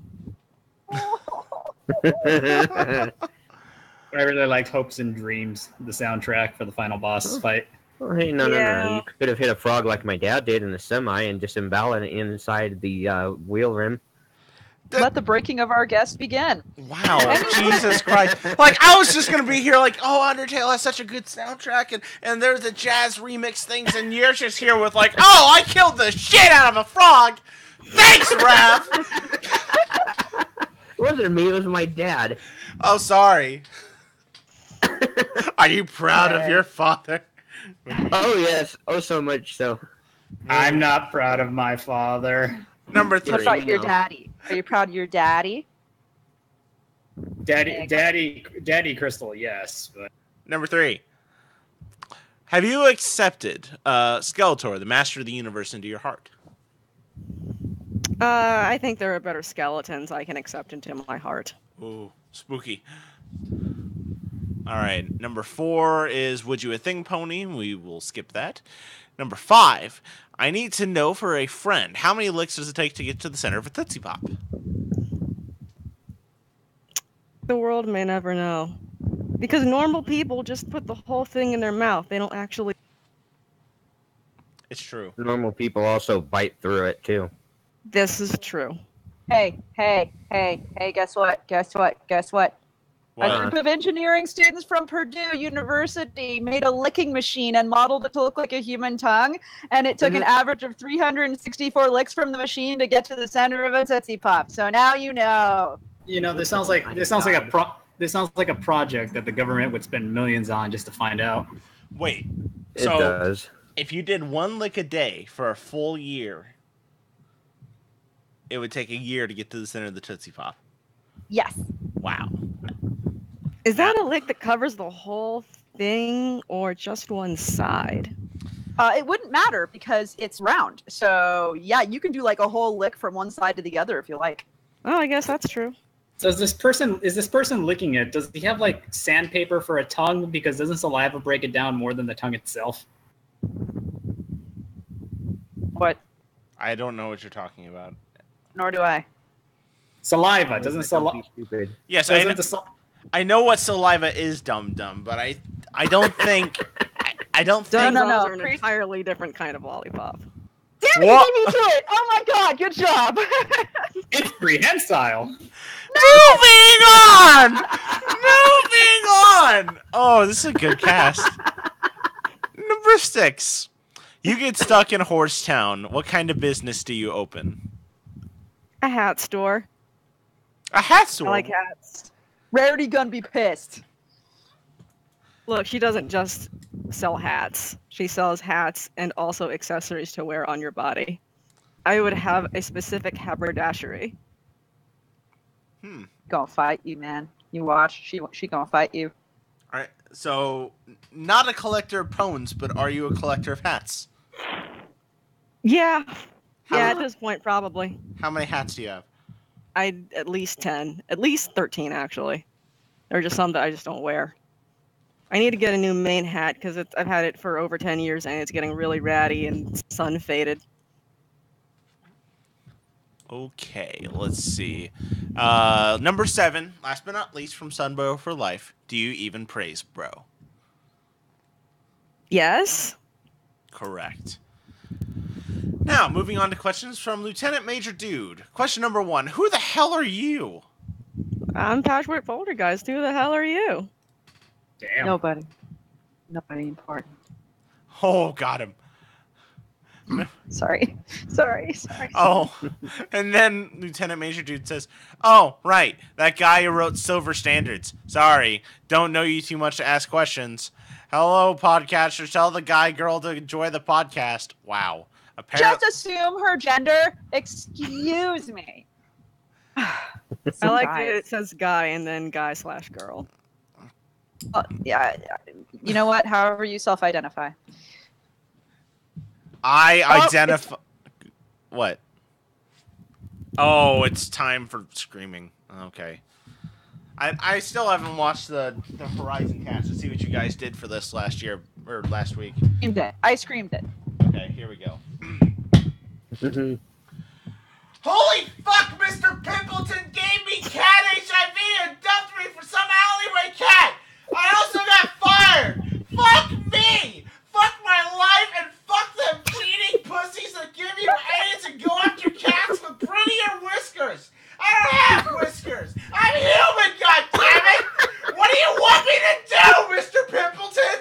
I really liked Hopes and Dreams, the soundtrack for the final boss fight. Oh, hey, no. Yeah. You could have hit a frog like my dad did in the semi and disembowel it inside the wheel rim. Let the breaking of our guest begin. Wow, Jesus Christ. Like, I was just going to be here like, oh, Undertale has such a good soundtrack, and there's the jazz remix things, and you're just here with like, oh, I killed the shit out of a frog. Thanks, Raph. It wasn't me, it was my dad. Oh, sorry. Are you proud of your father? Oh, yes. Oh, so much so. I'm not proud of my father. Number What 3. about your daddy? Are you proud of your daddy? Daddy Crystal, yes. But Number 3. Have you accepted Skeletor, the master of the universe, into your heart? I think there are better skeletons I can accept into my heart. Ooh, spooky. All right. Number 4 is Would You a Thing Pony? We will skip that. Number 5, I need to know for a friend, how many licks does it take to get to the center of a Tootsie Pop? The world may never know. Because normal people just put the whole thing in their mouth. They don't actually. It's true. Normal people also bite through it, too. This is true. Hey, guess what? What? A group of engineering students from Purdue University made a licking machine and modeled it to look like a human tongue, and it took an average of 364 licks from the machine to get to the center of a Tootsie Pop. So now you know. you know, this sounds like a project that the government would spend millions on just to find out. Wait. It So, does. if you did 1 lick a day for a full year, it would take a year to get to the center of the Tootsie Pop. Yes. Wow. Is that a lick that covers the whole thing or just one side? It wouldn't matter because it's round. So yeah, you can do like a whole lick from one side to the other if you like. Oh, I guess that's true. So is this person licking it? Does he have like sandpaper for a tongue? Because doesn't saliva break it down more than the tongue itself? What? I don't know what you're talking about. Nor do I. Saliva doesn't Don't saliva. be stupid. Yes, I I know what saliva is, dum-dum, but I don't think... I don't think... No. Are an entirely different kind of lollipop. Damn it, What? you beat me to it! Oh my god, good job! It's prehensile. Moving on! Moving on! Oh, this is a good cast. Number 6. You get stuck in Horsetown. What kind of business do you open? A hat store. A hat store? I like hats. Rarity gonna be pissed. Look, she doesn't just sell hats. She sells hats and also accessories to wear on your body. I would have a specific haberdashery. Gonna fight you, man. You watch. She gonna fight you. All right. So, not a collector of pones, but are you a collector of hats? Yeah. How- Yeah, at this point, probably. How many hats do you have? At least 10. At least 13, actually. There are just some that I just don't wear. I need to get a new main hat because I've had it for over 10 years and it's getting really ratty and sun faded. Okay, let's see. Number 7, last but not least, from Sunbow for Life. Do you even praise, bro? Yes? Correct. Now, moving on to questions from Lieutenant Major Dude. Question number 1. Who the hell are you? I'm Patchwork Poltergeist. Who the hell are you? Damn. Nobody important. Oh, got him. Sorry. Oh, and then Lieutenant Major Dude says, "Oh, right, that guy who wrote Silver Standards. Sorry, don't know you too much to ask questions. Hello, podcasters. Tell the guy girl to enjoy the podcast." Wow. Just assume her gender. Excuse me. I like it says guy and then guy/girl. Yeah. You know what? However you self-identify. I identify. What? Oh, it's time for screaming. Okay. I still haven't watched the Horizon cast to see what you guys did for this last week. I screamed it. Okay, here we go. Holy fuck, Mr. Pimpleton gave me cat HIV and dumped me for some alleyway cat! I also got fired! Fuck me! Fuck my life and fuck them cheating pussies that give you AIDS and go after cats with prettier whiskers! I don't have whiskers! I'm human, goddammit! What do you want me to do, Mr. Pimpleton?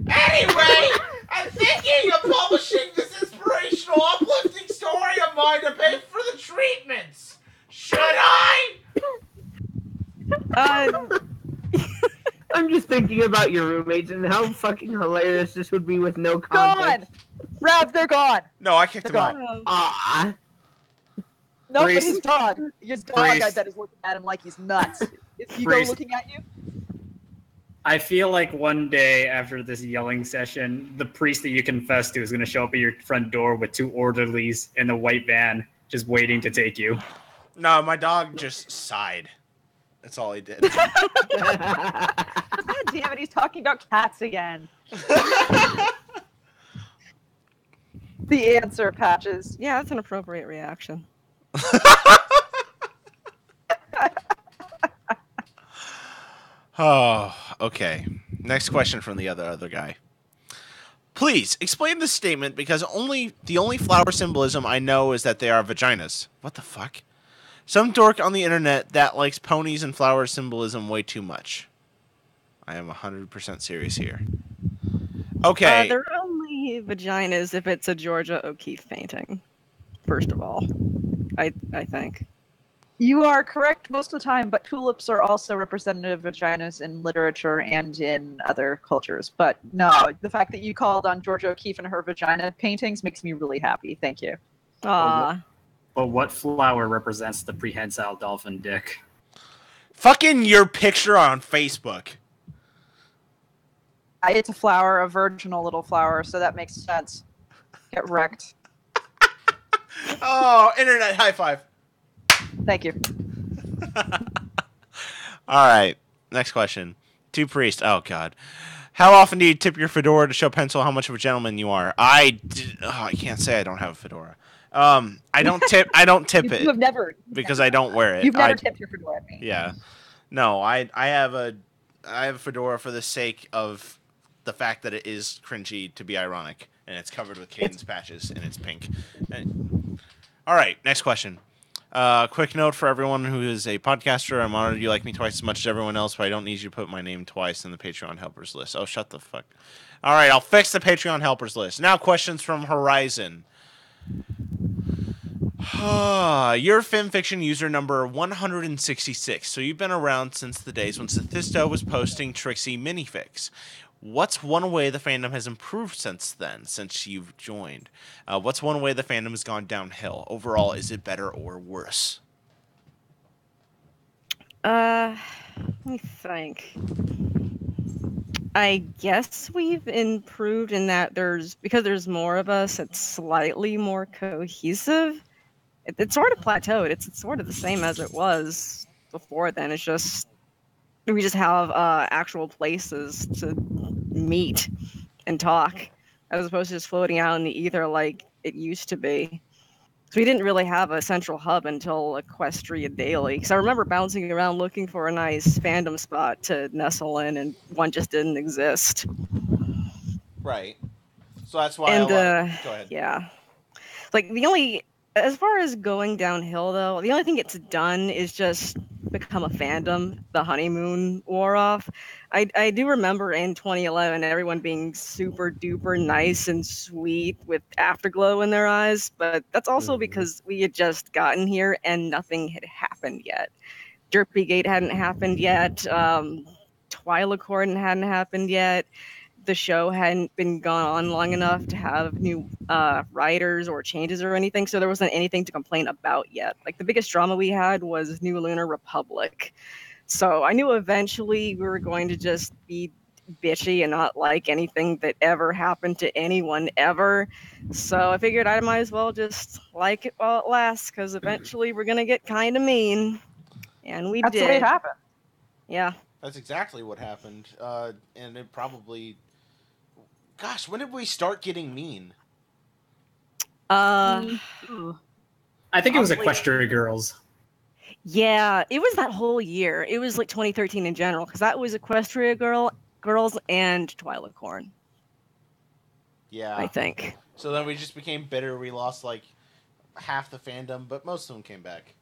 Anyway, I'm thinking of publishing this inspirational, uplifting story of mine to pay for the treatments. Should I? I'm just thinking about your roommates and how fucking hilarious this would be with no context. Gone! Rev, they're gone! No, I kicked him out. Ah. No, but Priest. his dog. His dog, I bet, is looking at him like he's nuts. Is Hugo Priest. looking at you? I feel like one day after this yelling session, the priest that you confess to is going to show up at your front door with 2 orderlies in a white van, just waiting to take you. No, my dog just sighed. That's all he did. God damn it, he's talking about cats again. The answer, Patches. Yeah, that's an appropriate reaction. Oh, okay. Next question from the other guy. Please explain this statement because the only flower symbolism I know is that they are vaginas. What the fuck? Some dork on the internet that likes ponies and flower symbolism way too much. I am 100% serious here. Okay. They're only vaginas if it's a Georgia O'Keeffe painting. First of all, I think. You are correct most of the time, but tulips are also representative of vaginas in literature and in other cultures. But no, the fact that you called on Georgia O'Keeffe and her vagina paintings makes me really happy. Thank you. Aw. But what flower represents the prehensile dolphin dick? Fucking your picture on Facebook. It's a flower, a virginal little flower, so that makes sense. Get wrecked. Oh, internet high five. Thank you. All right. Next question. To Priest. Oh, God. How often do you tip your fedora to show Pencil how much of a gentleman you are? I can't say I don't have a fedora. I don't tip it. You have never. Because I don't wear it. You've never tipped your fedora at me. Yeah. No, I have a fedora for the sake of the fact that it is cringy to be ironic, and it's covered with cadence patches, and it's pink. All right, next question. Quick note for everyone who is a podcaster. I'm honored you like me twice as much as everyone else, but I don't need you to put my name twice in the Patreon helpers list. Oh, shut the fuck. All right, I'll fix the Patreon helpers list. Now, questions from Horizon. You're fanfiction user number 166, so you've been around since the days when Stathisto was posting Trixie minifics. What's one way the fandom has improved since then, since you've joined? What's one way the fandom has gone downhill? Overall, is it better or worse? Let me think. I guess we've improved in that because there's more of us, it's slightly more cohesive. It's sort of plateaued. It's sort of the same as it was before then. It's just we just have actual places to meet and talk as opposed to just floating out in the ether like it used to be. So we didn't really have a central hub until Equestria Daily. Because I remember bouncing around looking for a nice fandom spot to nestle in, and one just didn't exist. Right. So that's why And go ahead. yeah. Like the only As far as going downhill, though, the only thing it's done is just become a fandom. The honeymoon wore off. I do remember in 2011 everyone being super duper nice and sweet with afterglow in their eyes, but that's also because we had just gotten here and nothing had happened yet. Derpygate hadn't happened yet. Twilicor hadn't happened yet. The show hadn't been gone on long enough to have new writers or changes or anything, so there wasn't anything to complain about yet. Like, the biggest drama we had was New Lunar Republic. So I knew eventually we were going to just be bitchy and not like anything that ever happened to anyone ever. So I figured I might as well just like it while it lasts, because eventually we're going to get kind of mean. And we That's did. the way it happened. Yeah. That's exactly what happened. And it probably... Gosh, when did we start getting mean? I think it was Probably- Equestria Girls. Yeah, it was that whole year. It was like 2013 in general, because that was Equestria Girls and Twilicor, Yeah. I think. So then we just became bitter. We lost like half the fandom, but most of them came back.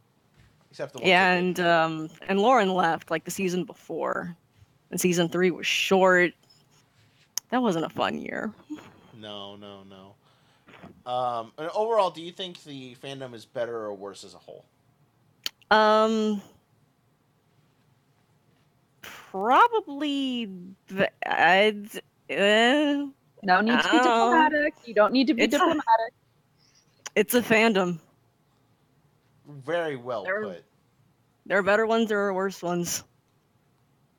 Except the ones Yeah, that didn't. and Lauren left like the season before, and season 3 was short. That wasn't a fun year. No. And overall, do you think the fandom is better or worse as a whole? Probably bad. No need to be diplomatic. You don't need to be diplomatic. It's a fandom. Very well put. There are better ones, there are worse ones.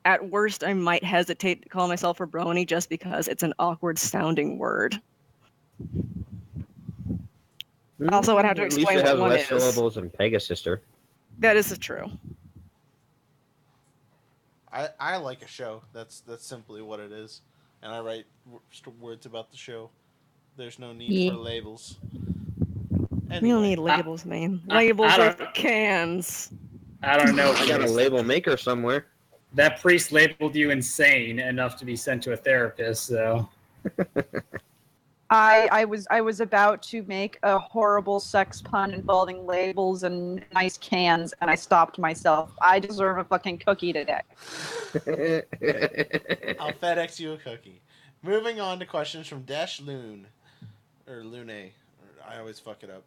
At worst, I might hesitate to call myself a brony just because it's an awkward sounding word. Also, I'd have to explain At least it what has one less is. syllables than Pegasister. That is true. I like a show. That's simply what it is. And I write words about the show. There's no need for labels. Anyway. We don't need labels, man. Labels are for cans. I don't know. I got a label maker somewhere. That priest labeled you insane enough to be sent to a therapist, so... I was about to make a horrible sex pun involving labels and nice cans, and I stopped myself. I deserve a fucking cookie today. I'll FedEx you a cookie. Moving on to questions from Dash Loon. Or Lune. I always fuck it up.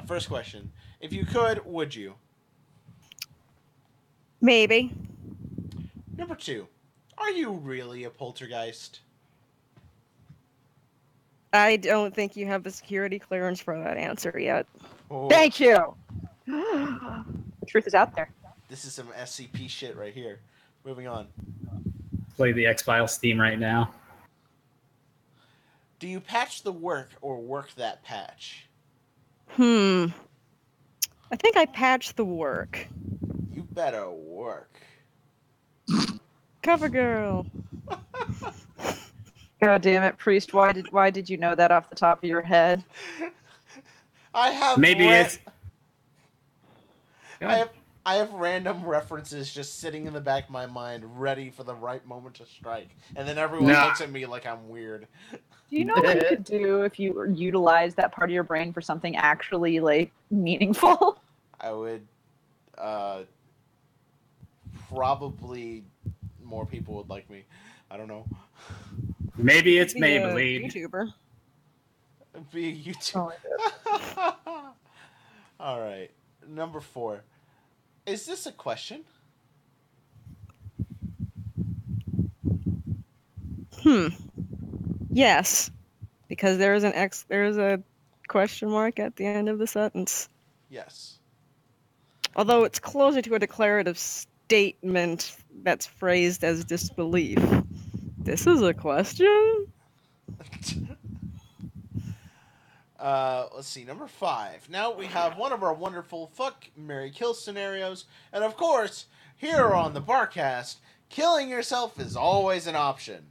First question. If you could, would you? Maybe. Number 2. Are you really a poltergeist? I don't think you have the security clearance for that answer yet. Oh, Thank you! The truth is out there. this is some SCP shit right here. Moving on. Play the X-Files theme right now. Do you patch the work or work that patch? I think I patched the work. You better work. Cover girl. God damn it, Priest! Why did you know that off the top of your head? I have Maybe it's... I have random references just sitting in the back of my mind, ready for the right moment to strike, and then everyone looks at me like I'm weird. Do you know what you could do if you utilize that part of your brain for something actually like meaningful? I would probably more people would like me. I don't know. Maybe it's Be a Maybelline. YouTuber. Be a YouTuber. All right. Number 4. Is this a question? Yes, because there's a question mark at the end of the sentence. Yes. Although it's closer to a declarative statement that's phrased as disbelief. This is a question? Let's see, number 5. Now we have one of our wonderful fuck, marry, kill scenarios, and of course, here on the Barcast, killing yourself is always an option.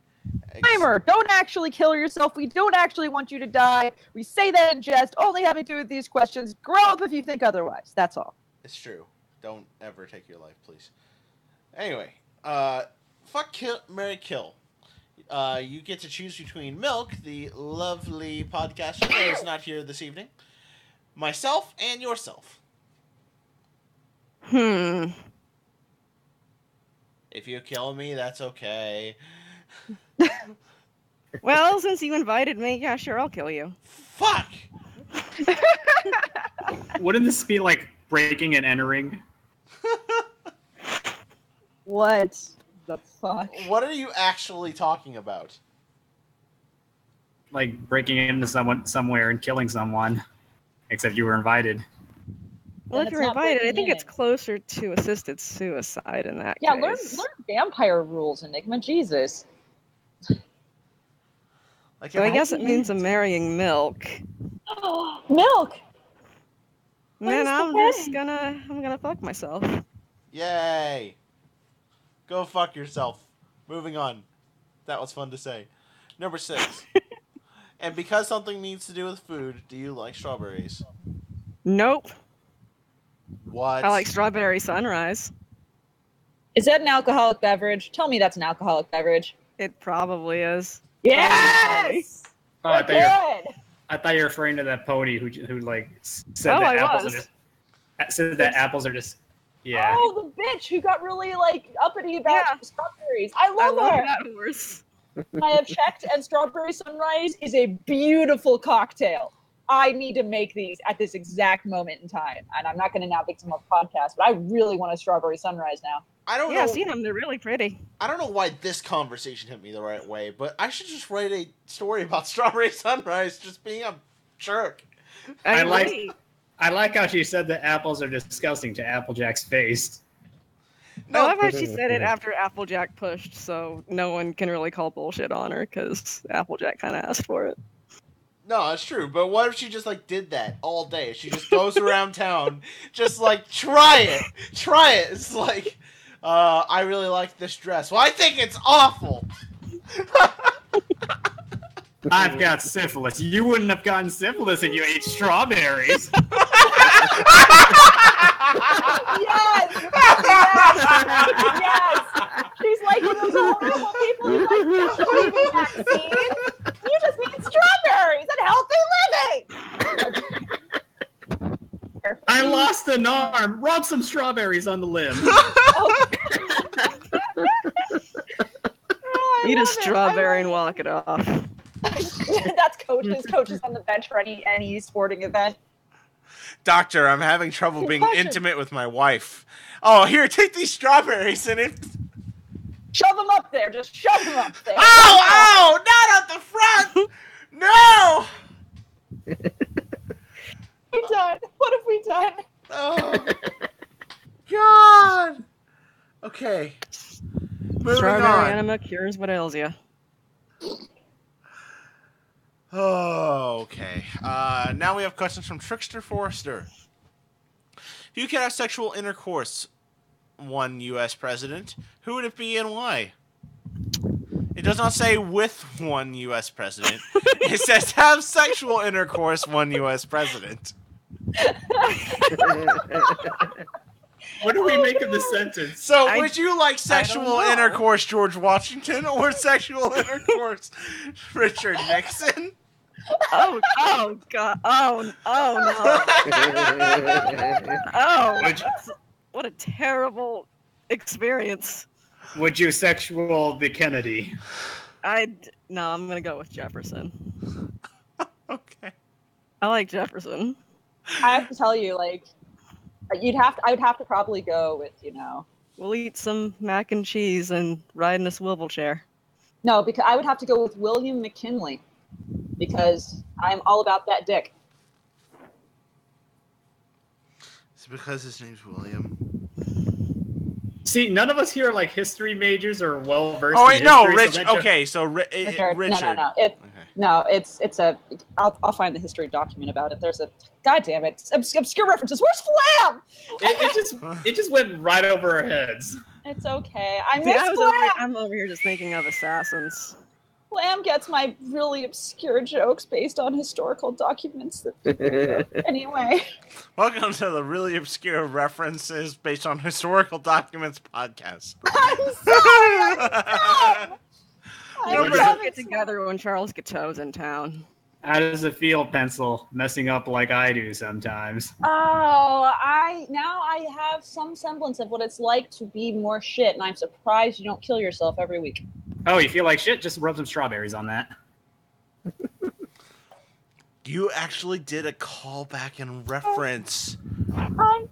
Timer! Don't actually kill yourself. We don't actually want you to die. We say that in jest, only having to do with these questions. Grow up if you think otherwise. That's all. It's true. Don't ever take your life, please. Anyway, fuck, kill, marry, kill. You get to choose between Milk, the lovely podcaster that is not here this evening, Myself and yourself. Hmm. If you kill me, that's okay. Well, since you invited me, yeah, sure, I'll kill you. Fuck! Wouldn't this be like breaking and entering? What the fuck? What are you actually talking about? Like breaking into someone somewhere and killing someone, except you were invited. Well, Then if it's you're not invited, I breaking think in. it's closer to assisted suicide in that Yeah, case. learn vampire rules, Enigma. Jesus. Like, So I if guess it means I'm marrying Milk. Milk. Man, When's the I'm gonna fuck myself. Yay! Go fuck yourself. Moving on. That was fun to say. Number 6. And because something needs to do with food, do you like strawberries? Nope. What? I like strawberry sunrise. Is that an alcoholic beverage? Tell me that's an alcoholic beverage. It probably is. Yes. Oh, I Good. thought you were referring to that pony who like said Oh, that I apples was. are just said that apples are just yeah. Oh, the bitch who got really like uppity about Yeah. strawberries. I I love love her. that horse. I have checked, and Strawberry Sunrise is a beautiful cocktail. I need to make these at this exact moment in time, and I'm not going to now victim of podcast, but I really want a Strawberry Sunrise now. I don't Yeah, know. I've seen them. They're really pretty. I don't know why this conversation hit me the right way, but I should just write a story about Strawberry Sunrise just being a jerk. I like- agree. I like how she said that apples are disgusting to Applejack's face. I love how she said it after Applejack pushed, so no one can really call bullshit on her because Applejack kind of asked for it. No, it's true. But what if she just like did that all day? She just goes around town, just like try it. It's like, I really like this dress. Well, I think it's awful. I've got syphilis. You wouldn't have gotten syphilis if you ate strawberries. Yes! Yes! She's like one of those horrible people who's like, you don't need a vaccine. You just need strawberries and healthy living. I lost an arm. Rub some strawberries on the limb. Eat a strawberry and walk it off. That's coaches on the bench for any sporting event. Doctor, I'm having trouble being intimate with my wife. Oh, here, take these strawberries and it. Shove them up there. Just shove them up there. Ow! Not at the front! No! What have we done? What have we done? Oh. God! Okay. Moving Strawberry on. enema cures what ails you. Oh, okay. Now we have questions from Trickster Forrester. If you could have sexual intercourse, one U.S. president, who would it be and why? It does not say with one U.S. president. It says have sexual intercourse, one U.S. president. What do we make of this sentence? So, would you like sexual know. intercourse, George Washington, or sexual intercourse, Richard Nixon? Oh God! Oh no! Oh, what a terrible experience. Would you sexual the Kennedy? I'm gonna go with Jefferson. Okay. I like Jefferson. I have to tell you, like, I would have to probably go with, We'll eat some mac and cheese and ride in a swivel chair. no, because I would have to go with William McKinley, because I'm all about that dick. It's because his name's William. See, none of us here are like history majors or well versed. Oh wait, in no, history, Rich. so that Okay, so Richard. No. It's a. I'll find the history document about it. There's a. God damn it! Obscure references. Where's Flam? it just went right over our heads. It's okay. I See, miss Flam. I'm over here just thinking of assassins. Flam gets my really obscure jokes based on historical documents. Anyway. Welcome to the really obscure references based on historical documents podcast. I'm sorry. I'm dumb. Number- We'll get together when Charles Guiteau's in town. How does it feel, Pencil, messing up like I do sometimes? Oh, I have some semblance of what it's like to be more shit, and I'm surprised you don't kill yourself every week. Oh, you feel like shit? Just rub some strawberries on that. You actually did a callback and reference. Why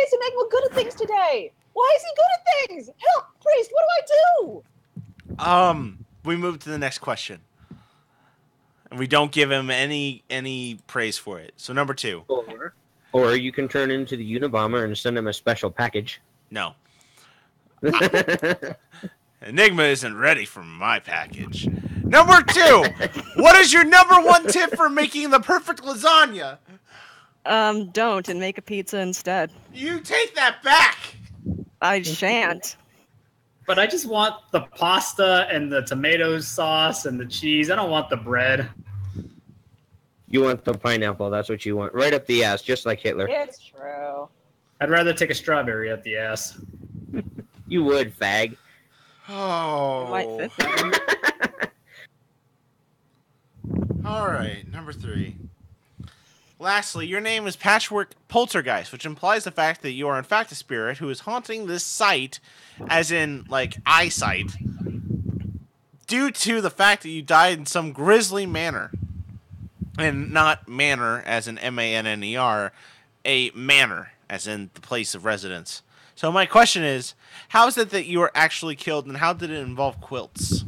is Enigma good at things today? Why is he good at things? Help, priest, what do I do? We move to the next question. And we don't give him any praise for it. So number 2. Or you can turn into the Unabomber and send him a special package. No. Enigma isn't ready for my package. Number 2. What is your number 1 tip for making the perfect lasagna? Don't, and make a pizza instead. You take that back. I shan't. But I just want the pasta and the tomato sauce and the cheese. I don't want the bread. You want the pineapple, that's what you want. Right up the ass, just like Hitler. It's true. I'd rather take a strawberry up the ass. You would, fag. Oh. Might fit there. All right, number 3. Lastly, your name is Patchwork Poltergeist, which implies the fact that you are in fact a spirit who is haunting this site, as in, like, eyesight, due to the fact that you died in some grisly manner. And not manor, as in M-A-N-N-E-R, a manor, as in the place of residence. So my question is, how is it that you were actually killed, and how did it involve quilts?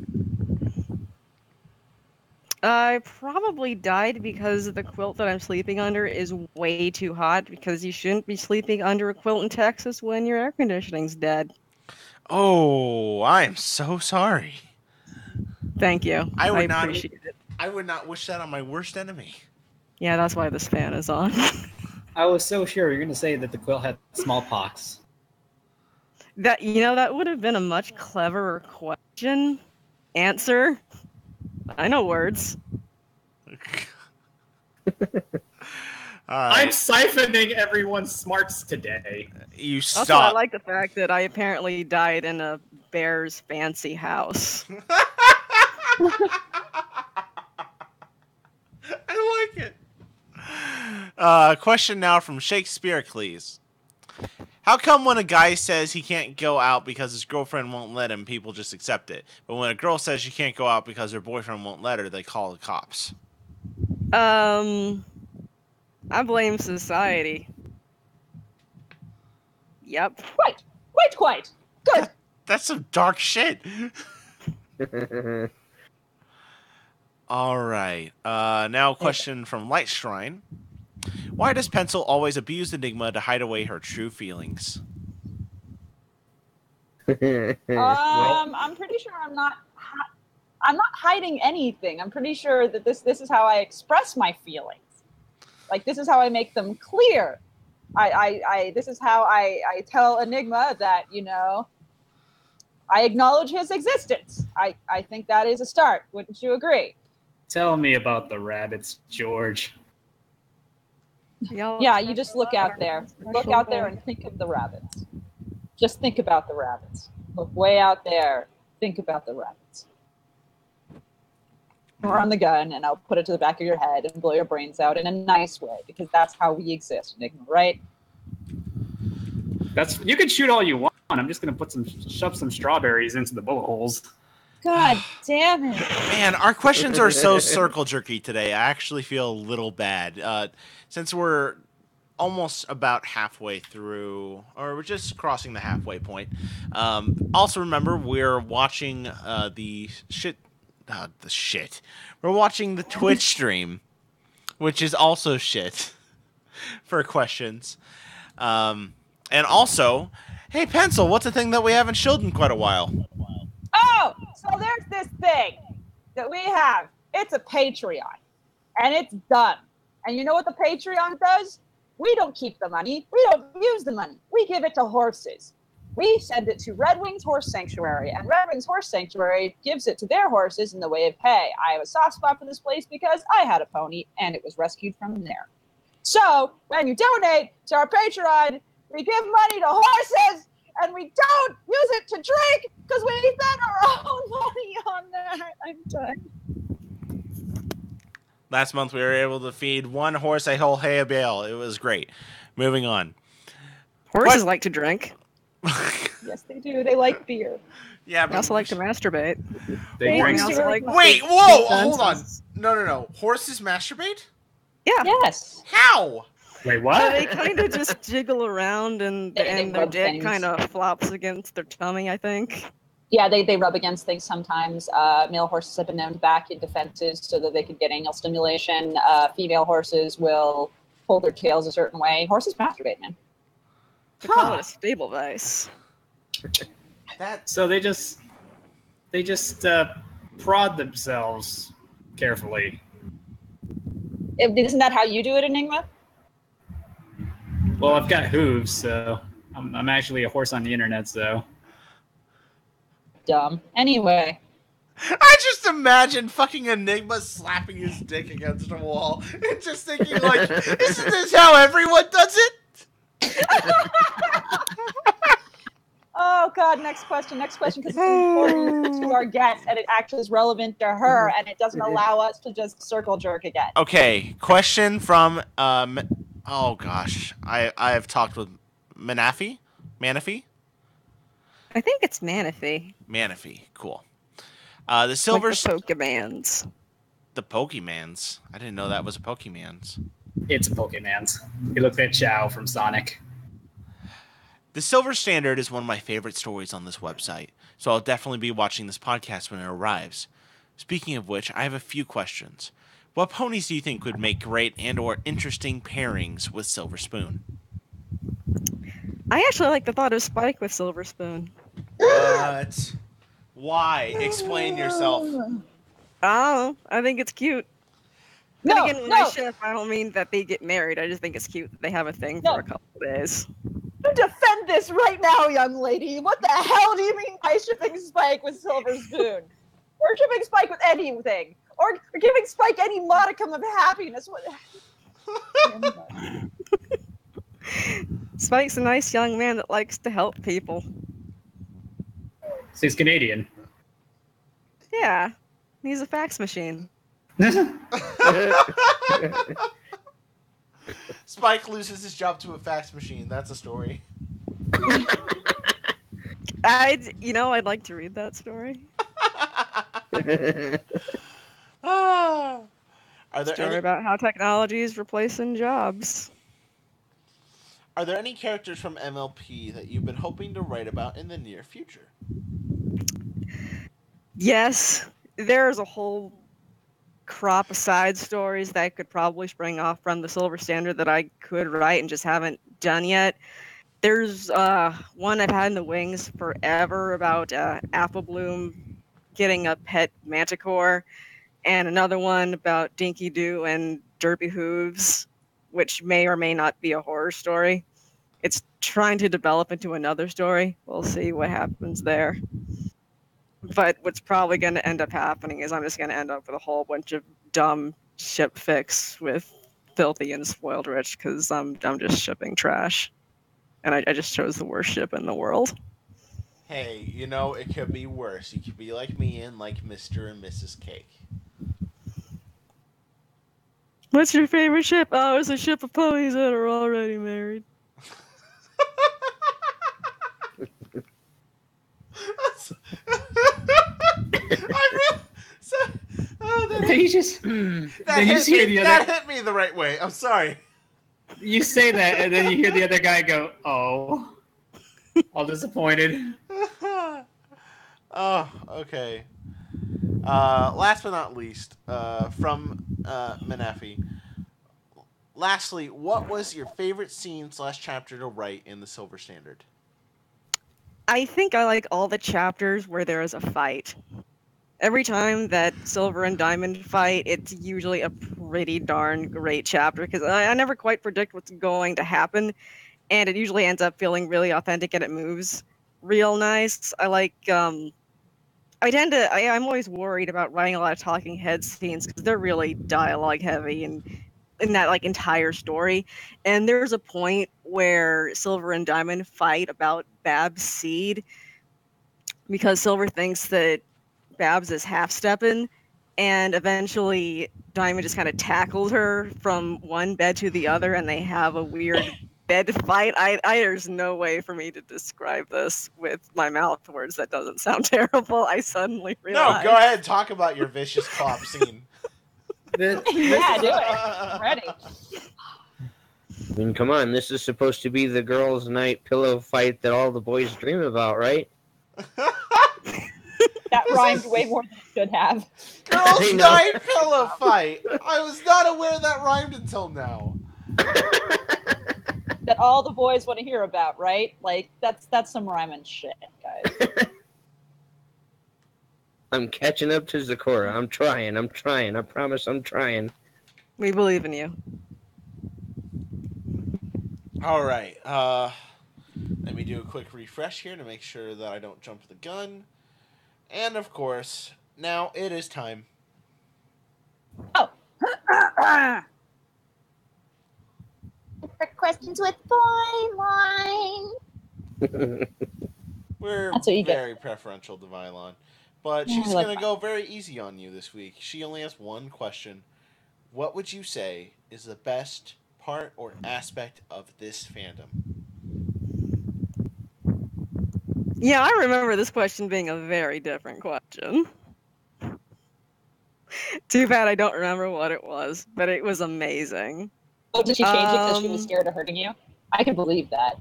I probably died because the quilt that I'm sleeping under is way too hot, because you shouldn't be sleeping under a quilt in Texas when your air conditioning's dead. Oh, I am so sorry. Thank you. I would not appreciate it. I would not wish that on my worst enemy. Yeah, that's why this fan is on. I was so sure you were going to say that the quilt had smallpox. That would have been a much cleverer question. Answer. I know words. I'm siphoning everyone's smarts today. You Also, I stop. like the fact that I apparently died in a bear's fancy house. I like it. Question now from Shakespearecles. How come when a guy says he can't go out because his girlfriend won't let him, people just accept it? But when a girl says she can't go out because her boyfriend won't let her, they call the cops? I blame society. Yep. Quite. Good. That's some dark shit. All right. Now a question from Light Shrine. Why does Pencil always abuse Enigma to hide away her true feelings? I'm pretty sure I'm not hiding anything. I'm pretty sure that this is how I express my feelings. Like, this is how I make them clear. This is how I tell Enigma that, I acknowledge his existence. I think that is a start. Wouldn't you agree? Tell me about the rabbits, George. Yeah, you just look out there. Look out there and think of the rabbits. Just think about the rabbits. Look way out there. Think about the rabbits. Run the gun, and I'll put it to the back of your head and blow your brains out in a nice way, because that's how we exist, Enigma, right? You can shoot all you want. I'm just gonna shove some strawberries into the bullet holes. God damn it. Man, our questions are so circle jerky today. I actually feel a little bad. Since we're almost about halfway through, or we're just crossing the halfway point. Also remember, we're watching the shit. We're watching the Twitch stream, which is also shit for questions. And also, hey, Pencil, what's a thing that we haven't showed in quite a while? Oh, so there's this thing that we have. It's a Patreon, and it's done. And you know what the Patreon does? We don't keep the money. We don't use the money. We give it to horses. We send it to Red Wings Horse Sanctuary, and Red Wings Horse Sanctuary gives it to their horses in the way of pay. I have a soft spot for this place because I had a pony, and it was rescued from there. So when you donate to our Patreon, we give money to horses, and we don't use it to drink because we spend our own money on that. I'm done. Last month we were able to feed one horse a whole hay of bale. It was great. Moving on. Horses like to drink. Yes, they do. They like beer. Yeah, They but also like to masturbate. They They drink. also also like- Wait, whoa, hold on. No. Horses masturbate? Yeah. Yes. How? Wait, what? They kind of just jiggle around and They their rub dick things. kind of flops against their tummy, I think. Yeah, they rub against things sometimes. Male horses have been known to back into fences so that they could get anal stimulation. Female horses will hold their tails a certain way. Horses masturbate, man. They call it a stable vice. So they just prod themselves carefully. Isn't that how you do it, Enigma? Well, I've got hooves, so I'm actually a horse on the internet. So Dumb. Anyway. I just imagine fucking Enigma slapping his dick against a wall and just thinking, like, isn't this how everyone does it? Oh, God, next question, because it's important to our guest, and it actually is relevant to her, and it doesn't allow us to just circle jerk again. Okay, question from, oh gosh, I've talked with Manaphy? I think it's Manaphy. Manaphy, cool. The silver... Like the Pokemans. The Pokemans? I didn't know that was a Pokemans. it's a Pokemon's. He looked at Chow from Sonic. The Silver Standard is one of my favorite stories on this website, so I'll definitely be watching this podcast when it arrives. Speaking of which, I have a few questions. What ponies do you think would make great and or interesting pairings with Silver Spoon? I actually like the thought of Spike with Silver Spoon. What? Why? Explain yourself. Oh, I think it's cute. No, Then again, when no. I ship, I don't mean that they get married. I just think it's cute that they have a thing No. for a couple of days. You defend this right now, young lady. What the hell do you mean by shipping Spike with Silver Spoon? Or shipping Spike with anything? Or giving Spike any modicum of happiness? What? Spike's a nice young man that likes to help people. So he's Canadian. Yeah, he's a fax machine. Spike loses his job to a fax machine. That's a story. I'd like to read that story. Are there Story any, about how technology is replacing jobs. are there any characters from MLP that you've been hoping to write about in the near future? Yes, there's a whole crop of side stories that could probably spring off from the Silver Standard that I could write and just haven't done yet. There's one I've had in the wings forever about Apple Bloom getting a pet manticore, and another one about Dinky Doo and Derpy Hooves, which may or may not be a horror story. It's trying to develop into another story. We'll see what happens there. But what's probably going to end up happening is I'm just going to end up with a whole bunch of dumb ship fics with Filthy and Spoiled Rich because I'm just shipping trash. And I just chose the worst ship in the world. Hey, it could be worse. You could be like me and like Mr. and Mrs. Cake. What's your favorite ship? Oh, it's a ship of ponies that are already married. That hit me the right way. I'm sorry. You say that, and then you hear the other guy go, "Oh," all disappointed. Oh, okay. Last but not least, from Manaphy. Lastly, what was your favorite scene/chapter to write in the Silver Standard? I think I like all the chapters where there is a fight. Every time that Silver and Diamond fight, it's usually a pretty darn great chapter because I never quite predict what's going to happen, and it usually ends up feeling really authentic and it moves real nice. I'm always worried about writing a lot of talking head scenes because they're really dialogue heavy and in that like entire story. And there's a point where Silver and Diamond fight about Bab's seed because Silver thinks that Babs is half-stepping, and eventually Diamond just kind of tackled her from one bed to the other, and they have a weird bed fight. There's no way for me to describe this with my mouth words. That doesn't sound terrible. I suddenly realized. No, go ahead. Talk about your vicious clop scene. Yeah, do it. I'm ready. I mean, come on, this is supposed to be the girls' night pillow fight that all the boys dream about, right? That rhymed way more than it should have. Girls' night pillow fight. I was not aware that rhymed until now. That all the boys want to hear about, right? Like that's some rhyming shit, guys. I'm catching up to Zakora. I'm trying. I promise I'm trying. We believe in you. All right. Let me do a quick refresh here to make sure that I don't jump the gun. And of course, now it is time. Oh. Questions with boy line. We're That's what you very preferential to Vylon. But she's going to go very easy on you this week. She only has one question. What would you say is the best part or aspect of this fandom? Yeah, I remember this question being a very different question. Too bad I don't remember what it was, but it was amazing. Oh, did she change it because she was scared of hurting you? I can believe that.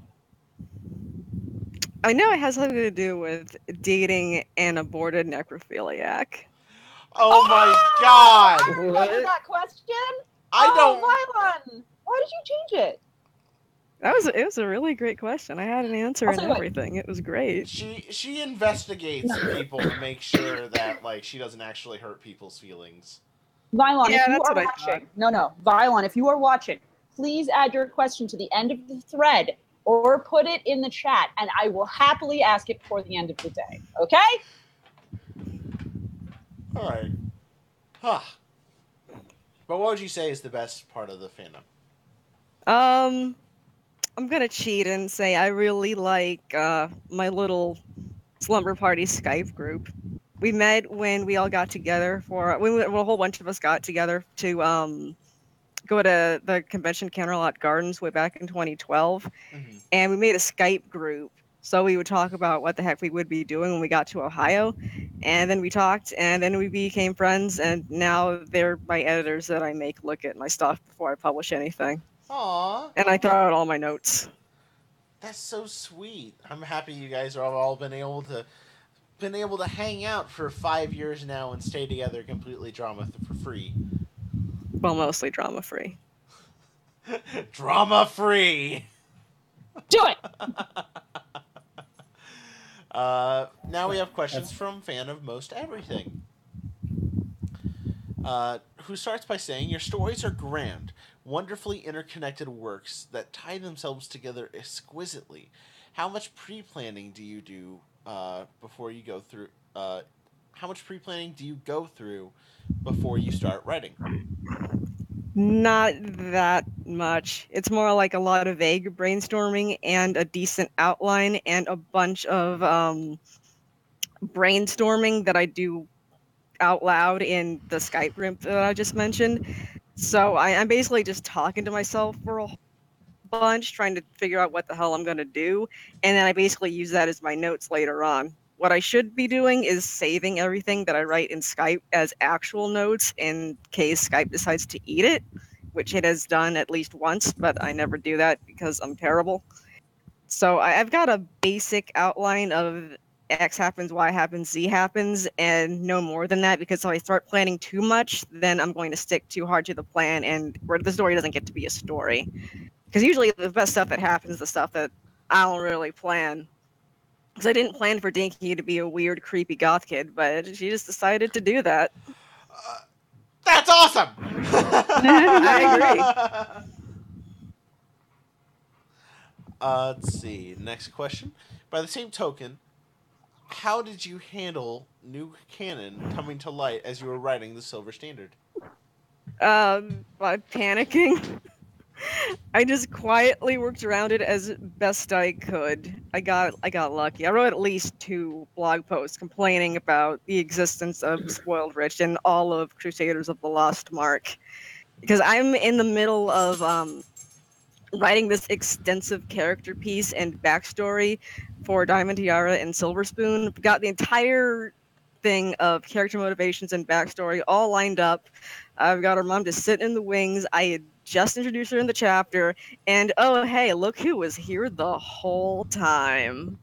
I know it has something to do with dating an aborted necrophiliac. Oh my god! I remember that question. I don't. Vylon, why did you change it? It was a really great question. I had an answer and everything. It was great. She investigates people to make sure that she doesn't actually hurt people's feelings. Vylon, Yeah, if you that's are what I watching, Vylon, if you are watching, please add your question to the end of the thread or put it in the chat, and I will happily ask it before the end of the day. Okay? All right. Huh. But what would you say is the best part of the fandom? I'm gonna cheat and say I really like my little slumber party Skype group. We met when we all got together a whole bunch of us got together to go to the convention Counterlot Gardens way back in 2012, and we made a Skype group. So we would talk about what the heck we would be doing when we got to Ohio, and then we talked, and then we became friends, and now they're my editors that I make look at my stuff before I publish anything. Aww. And I throw out all my notes. That's so sweet. I'm happy you guys are all been able to hang out for 5 years now and stay together completely drama for free. Well, mostly drama free. Drama free. Do it. Now we have questions from fan of most everything. Who starts by saying, your stories are grand, wonderfully interconnected works that tie themselves together exquisitely. How much pre-planning do you do before you go through? How much pre-planning do you go through before you start writing? Not that much. It's more like a lot of vague brainstorming and a decent outline and a bunch of brainstorming that I do out loud in the Skype group that I just mentioned. So I'm basically just talking to myself for a bunch, trying to figure out what the hell I'm going to do, and then I basically use that as my notes later on. What I should be doing is saving everything that I write in Skype as actual notes in case Skype decides to eat it, which it has done at least once, but I never do that because I'm terrible. So I've got a basic outline of X happens, Y happens, Z happens, and no more than that, because if I start planning too much, then I'm going to stick too hard to the plan, and where the story doesn't get to be a story. Because usually the best stuff that happens is the stuff that I don't really plan. Because I didn't plan for Dinky to be a weird, creepy goth kid, but she just decided to do that. That's awesome! I agree. Let's see. Next question. By the same token, how did you handle new canon coming to light as you were writing the Silver Standard? By panicking. I just quietly worked around it as best I could. I got lucky. I wrote at least 2 blog posts complaining about the existence of Spoiled Rich and all of Crusaders of the Lost Mark, because I'm in the middle of writing this extensive character piece and backstory for Diamond Tiara and Silver Spoon. Got the entire thing of character motivations and backstory all lined up. I've got her mom just sitting in the wings. I had just introduced her in the chapter, and oh hey, look who was here the whole time.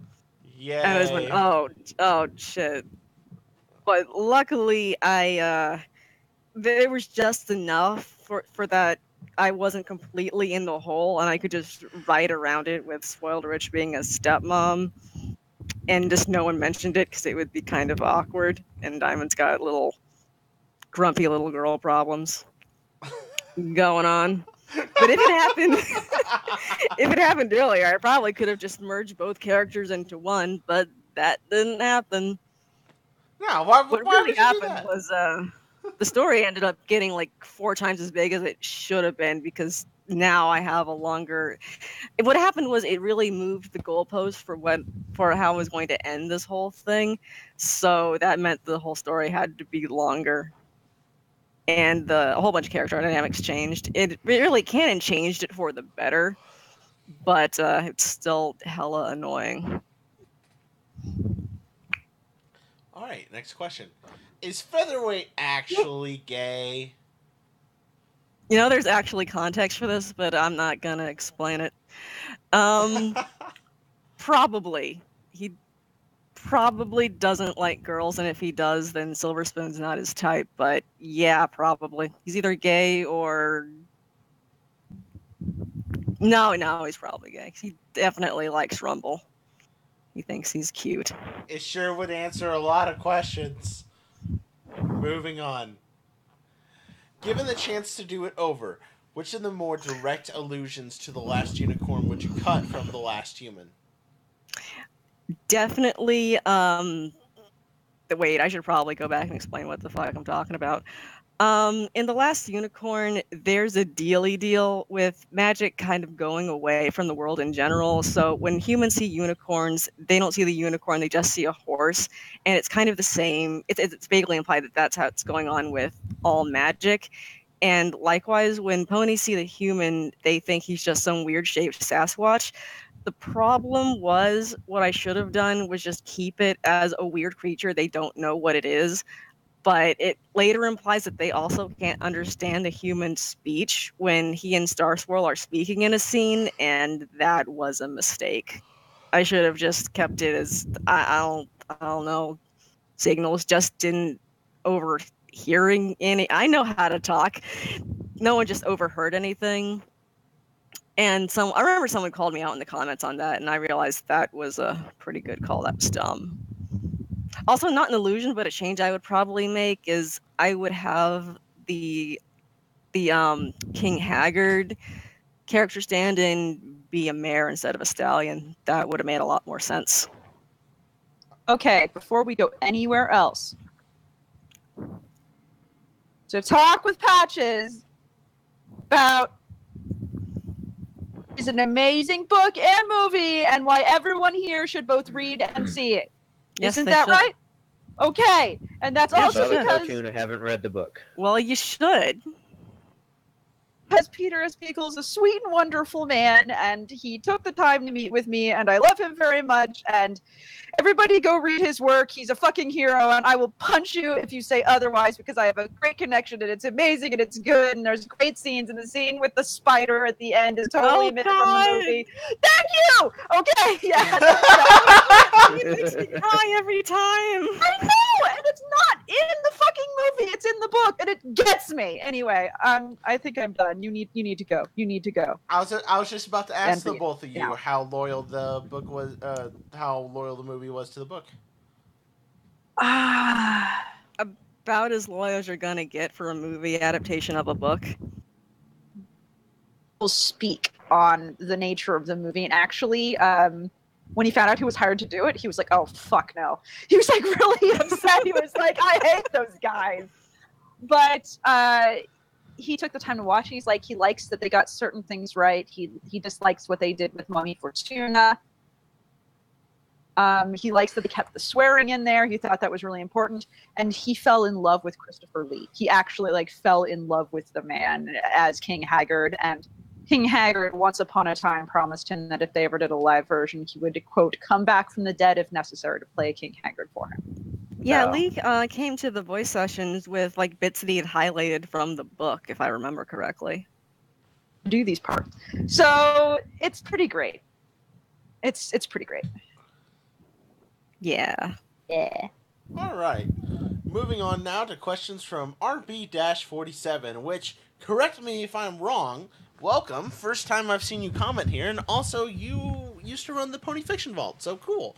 Yay. And I just went, oh shit. But luckily, there was just enough for that I wasn't completely in the hole, and I could just write around it with Spoiled Rich being a stepmom, and just no one mentioned it because it would be kind of awkward. And Diamond's got little grumpy little girl problems going on. But if it happened earlier, I probably could have just merged both characters into one, but that didn't happen. No, why What would really you do happened that? was the story ended up getting like 4 times as big as it should have been, because now I have a longer. What happened was it really moved the goalpost for how I was going to end this whole thing, so that meant the whole story had to be longer, and a whole bunch of character dynamics changed. It really canon changed it for the better, but it's still hella annoying. All right, next question. Is Featherweight actually gay? You know, there's actually context for this, but I'm not gonna explain it. Probably. He probably doesn't like girls, and if he does, then Silver Spoon's not his type. But yeah, probably. He's either gay or... No, he's probably gay. He definitely likes Rumble. He thinks he's cute. It sure would answer a lot of questions. Moving on. Given the chance to do it over, which of the more direct allusions to The Last Unicorn would you cut from The Last Human? Definitely, wait, I should probably go back and explain what the fuck I'm talking about. In The Last Unicorn, there's a deal with magic kind of going away from the world in general. So when humans see unicorns, they don't see the unicorn, they just see a horse. And it's kind of the same. It's vaguely implied that that's how it's going on with all magic. And likewise, when ponies see the human, they think he's just some weird shaped Sasquatch. The problem was, what I should have done was just keep it as a weird creature they don't know what it is. But it later implies that they also can't understand the human speech when he and Star Swirl are speaking in a scene, and that was a mistake. I should have just kept it as I don't know, signals. Just didn't overhearing any. I know how to talk. No one just overheard anything. And I remember someone called me out in the comments on that, and I realized that was a pretty good call. That was dumb. Also, not an illusion, but a change I would probably make is I would have the King Haggard character stand-in be a mare instead of a stallion. That would have made a lot more sense. Okay, before we go anywhere else, to talk with Patches about is an amazing book and movie, and why everyone here should both read and see it. Yes, Isn't they that should. right? Okay, and that's Yes, also I because cartoon, I haven't read the book. Well, you should. Peter S. Beagle is a sweet and wonderful man, and he took the time to meet with me, and I love him very much, and everybody go read his work. He's a fucking hero, and I will punch you if you say otherwise, because I have a great connection, and it's amazing, and it's good, and there's great scenes, and the scene with the spider at the end is totally omitted from the movie. Thank you! Okay, yeah. It makes me cry every time. I know, and it's not in the fucking movie. It's in the book, and it gets me. Anyway, I think I'm done. You need to go. You need to go. I was just about to ask the both of you Yeah. how loyal the book was, how loyal the movie was to the book. About as loyal as you're gonna get for a movie adaptation of a book. Will speak on the nature of the movie, and actually, when he found out he was hired to do it, he was like, "Oh fuck no!" He was like really upset. He was like, "I hate those guys," but he took the time to watch. He's like, he likes that they got certain things right. He dislikes what they did with Mummy Fortuna. He likes that they kept the swearing in there. He thought that was really important, and he fell in love with Christopher Lee. He actually fell in love with the man as King Haggard, and King Haggard once upon a time promised him that if they ever did a live version, he would, quote, come back from the dead if necessary to play King Haggard for him. Yeah, So, Lee came to the voice sessions with bits that he had highlighted from the book, if I remember correctly. do these parts. So it's pretty great. It's pretty great. Yeah. Yeah. All right. Moving on now to questions from RB-47, which, correct me if I'm wrong, welcome. First time I've seen you comment here, and also you used to run the Pony Fiction Vault, so cool.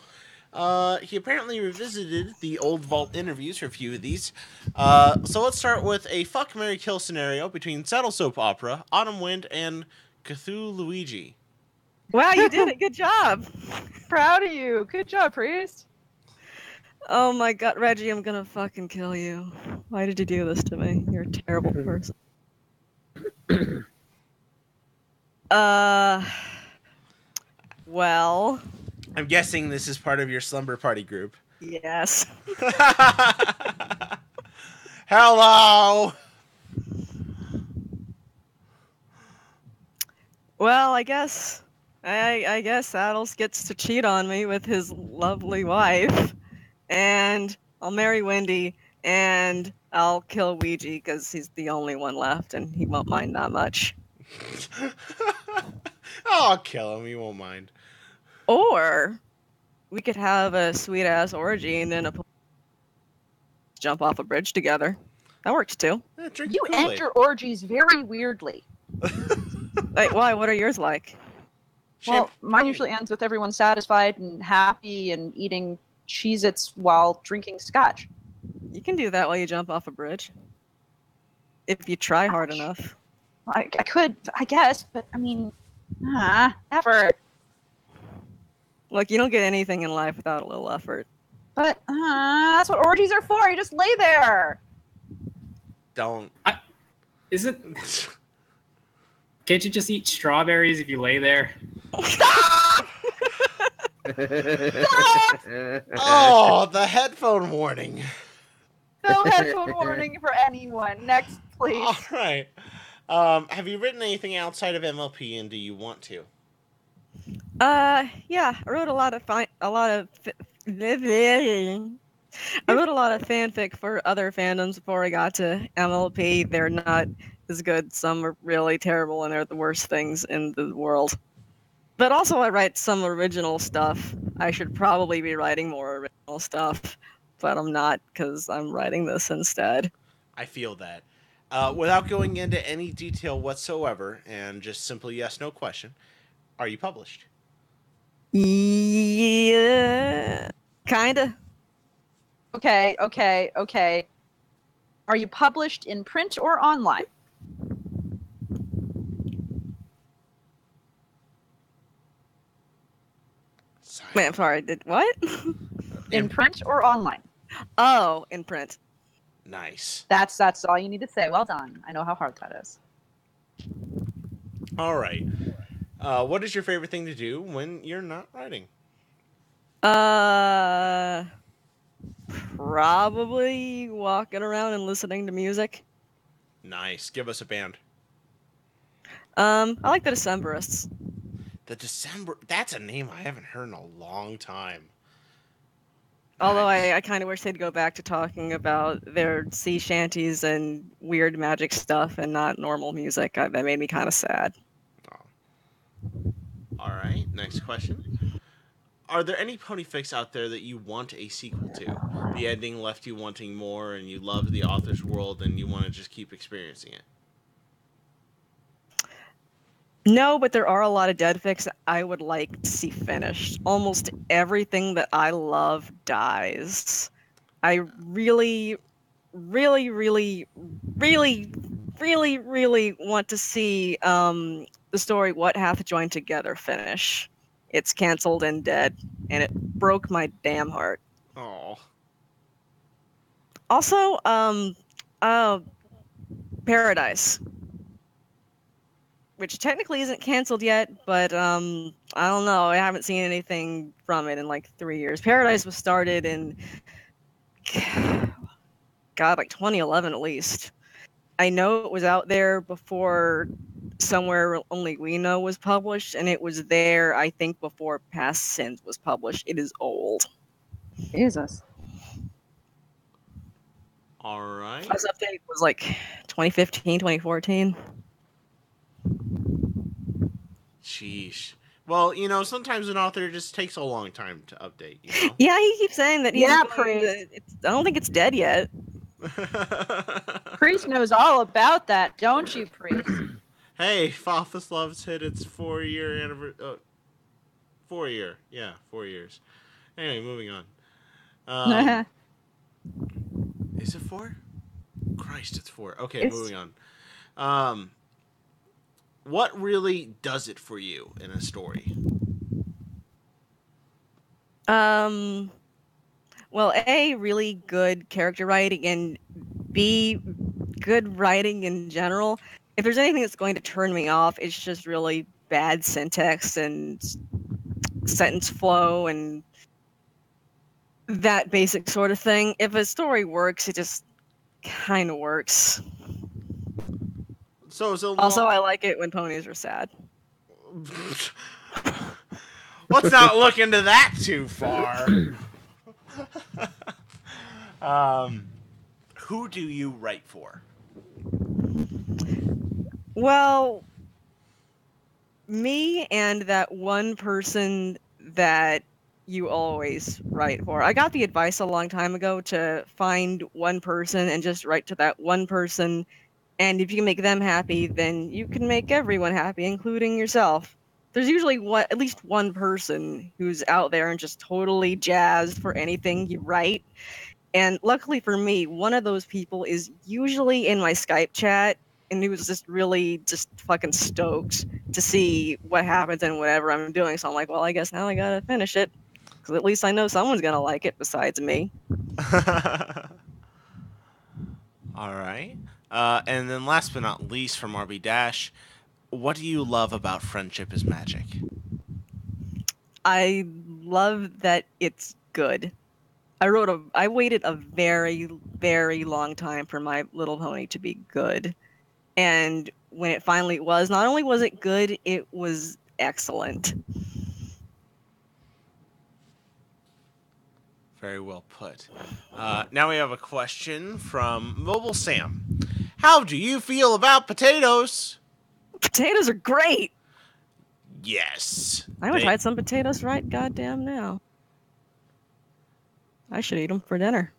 He apparently revisited the old Vault interviews for a few of these. So let's start with a fuck, marry, kill scenario between Saddle Soap Opera, Autumn Wind, and Cthulhu Luigi. Wow, you did it. Good job. Proud of you. Good job, Priest. Oh my god, Reggie, I'm gonna fucking kill you. Why did you do this to me? You're a terrible person. Well. I'm guessing this is part of your slumber party group. Yes. Hello! Well, I guess Saddles gets to cheat on me with his lovely wife, and I'll marry Wendy, and I'll kill Ouija because he's the only one left, and he won't mind that much. I'll kill him. He won't mind. Or we could have a sweet ass orgy and then jump off a bridge together. That works too. Yeah, drink You Kool-Aid. enter orgies very weirdly. Why? What are yours like? Well, mine usually ends with everyone satisfied and happy and eating Cheez-Its while drinking scotch. You can do that while you jump off a bridge. If you try hard Ouch. enough. I could, I guess, but I mean, effort. Look, you don't get anything in life without a little effort. But that's what orgies are for. You just lay there. Don't. Isn't? Can't you just eat strawberries if you lay there? Oh, the headphone warning. No headphone warning for anyone. Next, please. All right. Have you written anything outside of MLP, and do you want to? Yeah, I wrote a lot of fanfic for other fandoms before I got to MLP. They're not as good. Some are really terrible, and they're the worst things in the world. But also, I write some original stuff. I should probably be writing more original stuff, but I'm not because I'm writing this instead. I feel that. Without going into any detail whatsoever, and just simply yes/no question, are you published? Yeah, kinda. Okay. Are you published in print or online? Wait, I'm sorry. Did what? In print or online? Oh, in print. Nice. That's all you need to say. Well done. I know how hard that is. All right. What is your favorite thing to do when you're not writing? Probably walking around and listening to music. Nice. Give us a band. I like the Decemberists. The December. That's a name I haven't heard in a long time. Although Nice. I kind of wish they'd go back to talking about their sea shanties and weird magic stuff and not normal music. That made me kind of sad. All right. Next question. Are there any ponyfics out there that you want a sequel to? The ending left you wanting more, and you loved the author's world, and you want to just keep experiencing it. No, but there are a lot of dead fics I would like to see finished. Almost everything that I love dies. I really, really, really, really, really, really want to see the story What Hath Joined Together finish. It's canceled and dead, and it broke my damn heart. Oh. Also, Paradise. which technically isn't canceled yet, but I don't know. I haven't seen anything from it in like 3 years. Paradise was started in God, like 2011 at least. I know it was out there before Somewhere Only We Know was published, and it was there, I think, before Past Sins was published. It is old. Jesus. All right. Last update was like 2015, 2014. Sheesh. Well, sometimes an author just takes a long time to update, Yeah, he keeps saying that he's Yeah, going to, I don't think it's dead yet. Priest knows all about that, don't you, Priest? Hey, Father's Love's hit its 4-year anniversary. 4 year. Yeah, 4 years. Anyway, moving on. Is it 4? Christ, it's 4. Okay, moving on. What really does it for you in a story? Well, A, really good character writing, and B, good writing in general. If there's anything that's going to turn me off, it's just really bad syntax and sentence flow and that basic sort of thing. If a story works, it just kind of works. Also, I like it when ponies are sad. Let's not look into that too far. Who do you write for? Well, me and that one person that you always write for. I got the advice a long time ago to find one person and just write to that one person. And if you can make them happy, then you can make everyone happy, including yourself. There's usually at least one person who's out there and just totally jazzed for anything you write. And luckily for me, one of those people is usually in my Skype chat, and he was just really just fucking stoked to see what happens and whatever I'm doing. So I'm like, well, I guess now I gotta finish it, because at least I know someone's gonna like it besides me. All right. And then last but not least from RB Dash, what do you love about Friendship is Magic? I love that it's good. I waited a very, very long time for My Little Pony to be good. And when it finally was, not only was it good, it was excellent. Very well put. Now we have a question from Mobile Sam. How do you feel about potatoes? Potatoes are great! Yes. I haven't tried some potatoes right goddamn now. I should eat them for dinner.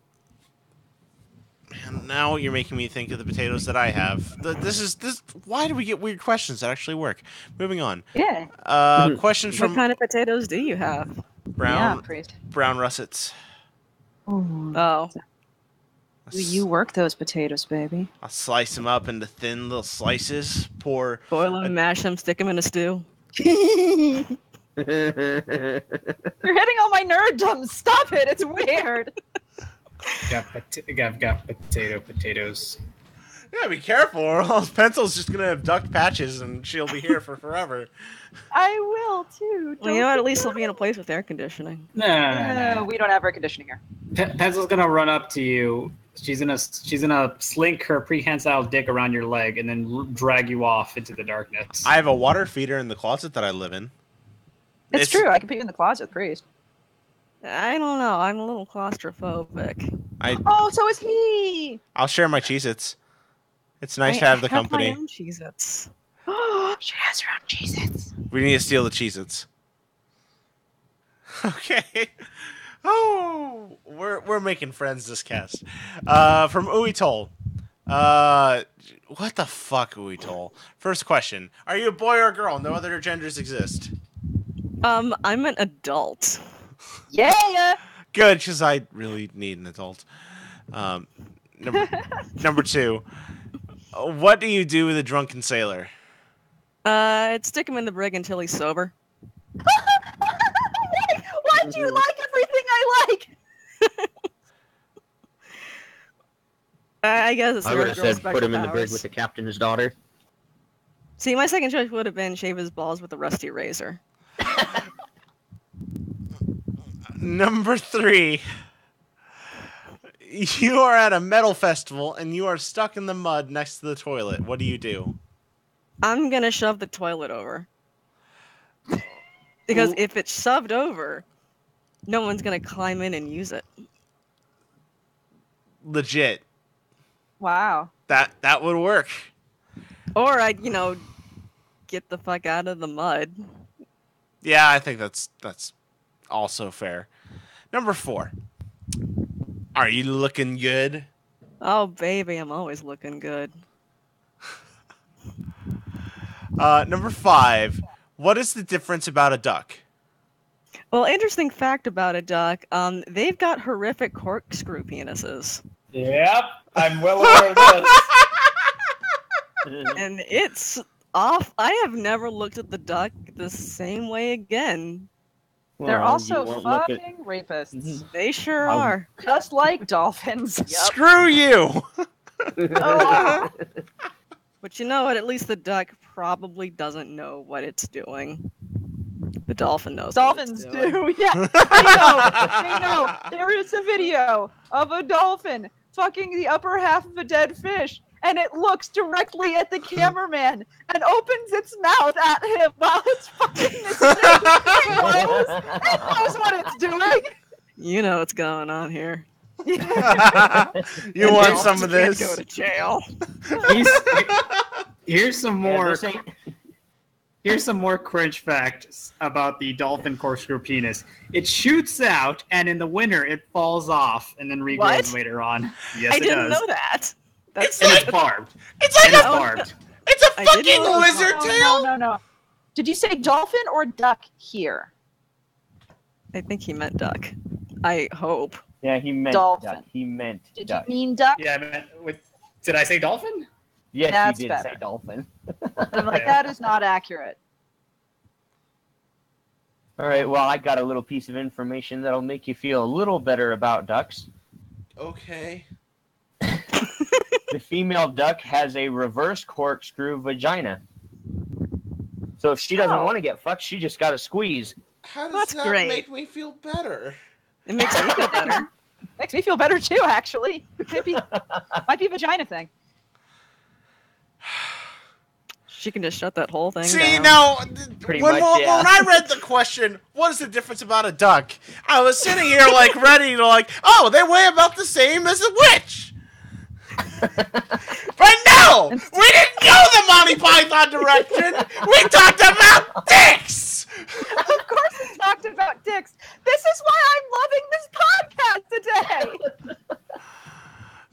Man, now you're making me think of the potatoes that I have. Why do we get weird questions that actually work? Moving on. Yeah. Questions from What kind of potatoes do you have? brown Priest. brown russets. Oh. You work those potatoes, baby. I'll slice them up into thin little slices. Boil them, mash them, stick them in a stew. You're hitting all my nerddom. Stop it. It's weird. Got potatoes. Yeah, be careful, or else Pencil's just gonna have duct patches, and she'll be here for forever. I will too. Well, you know what? At least he'll be in a place with air conditioning. No, we don't have air conditioning here. Pencil's gonna run up to you. She's gonna slink her prehensile dick around your leg and then drag you off into the darkness. I have a water feeder in the closet that I live in. It's true. I can put you in the closet, Priest. I don't know. I'm a little claustrophobic. Oh, so is he. I'll share my Cheez-Its. It's nice to have the company. I have my own Cheez-Its. She has her own Cheez-Its. We need to steal the Cheez-Its. Okay. Oh, we're making friends this cast. From Uitol. What the fuck, Uitol? First question: are you a boy or a girl? No other genders exist. I'm an adult. Yeah. Good, because I really need an adult. Number 2. What do you do with a drunken sailor? I'd stick him in the brig until he's sober. Why do you like everything I like? I guess it's I would have said put him in the brig with the captain's daughter. See, my second choice would have been shave his balls with a rusty razor. Number 3. You are at a metal festival and you are stuck in the mud next to the toilet. What do you do? I'm gonna shove the toilet over. Because if it's shoved over, no one's gonna climb in and use it. Legit. Wow. That would work. Or I'd, get the fuck out of the mud. Yeah, I think that's also fair. Number 4. Are you looking good? Oh, baby, I'm always looking good. Number 5. What is the difference about a duck? Well, interesting fact about a duck, they've got horrific corkscrew penises. Yep, I'm well aware of this. And it's off. I have never looked at the duck the same way again. They're Well, also you won't look at- fucking rapists. They sure are. Just like dolphins. Screw you! Oh, But you know what? At least the duck probably doesn't know what it's doing. The dolphin knows. dolphins what it's doing. do. Yeah, I know. There is a video of a dolphin fucking the upper half of a dead fish, and it looks directly at the cameraman and opens its mouth at him while it's fucking this fish. It knows what it's doing. You know what's going on here. You want some of Can't go this? to jail. Here's some Yeah, more. this ain't- Here's some more cringe facts about the dolphin corkscrew penis. It shoots out, and in the winter, it falls off and then regrows What? later on. Yes, I it didn't does. know that. That's And it's barbed. It's like And it's a barbed. it's a I didn't fucking know it was lizard No, tail. no. Did you say dolphin or duck here? I think he meant duck. I hope. Yeah, he meant Dolphin. duck. He meant Did duck. you mean duck? Yeah, I meant did I say dolphin? Yes, That's you did better. say dolphin. I'm like, that is not accurate. All right, well, I got a little piece of information that'll make you feel a little better about ducks. Okay. The female duck has a reverse corkscrew vagina. So if she doesn't Oh. want to get fucked, she just got to squeeze. How does That's that great. make me feel better? It makes me feel better. Makes me feel better too, actually. Might be a vagina thing. She can just shut that whole thing See, down. now, Pretty when, much, when yeah. I read the question, what is the difference about a duck? I was sitting here, like, ready to, like, oh, they weigh about the same as a witch. But no! We didn't go the Monty Python direction! We talked about dicks! Of course we talked about dicks. This is why I'm loving this podcast today.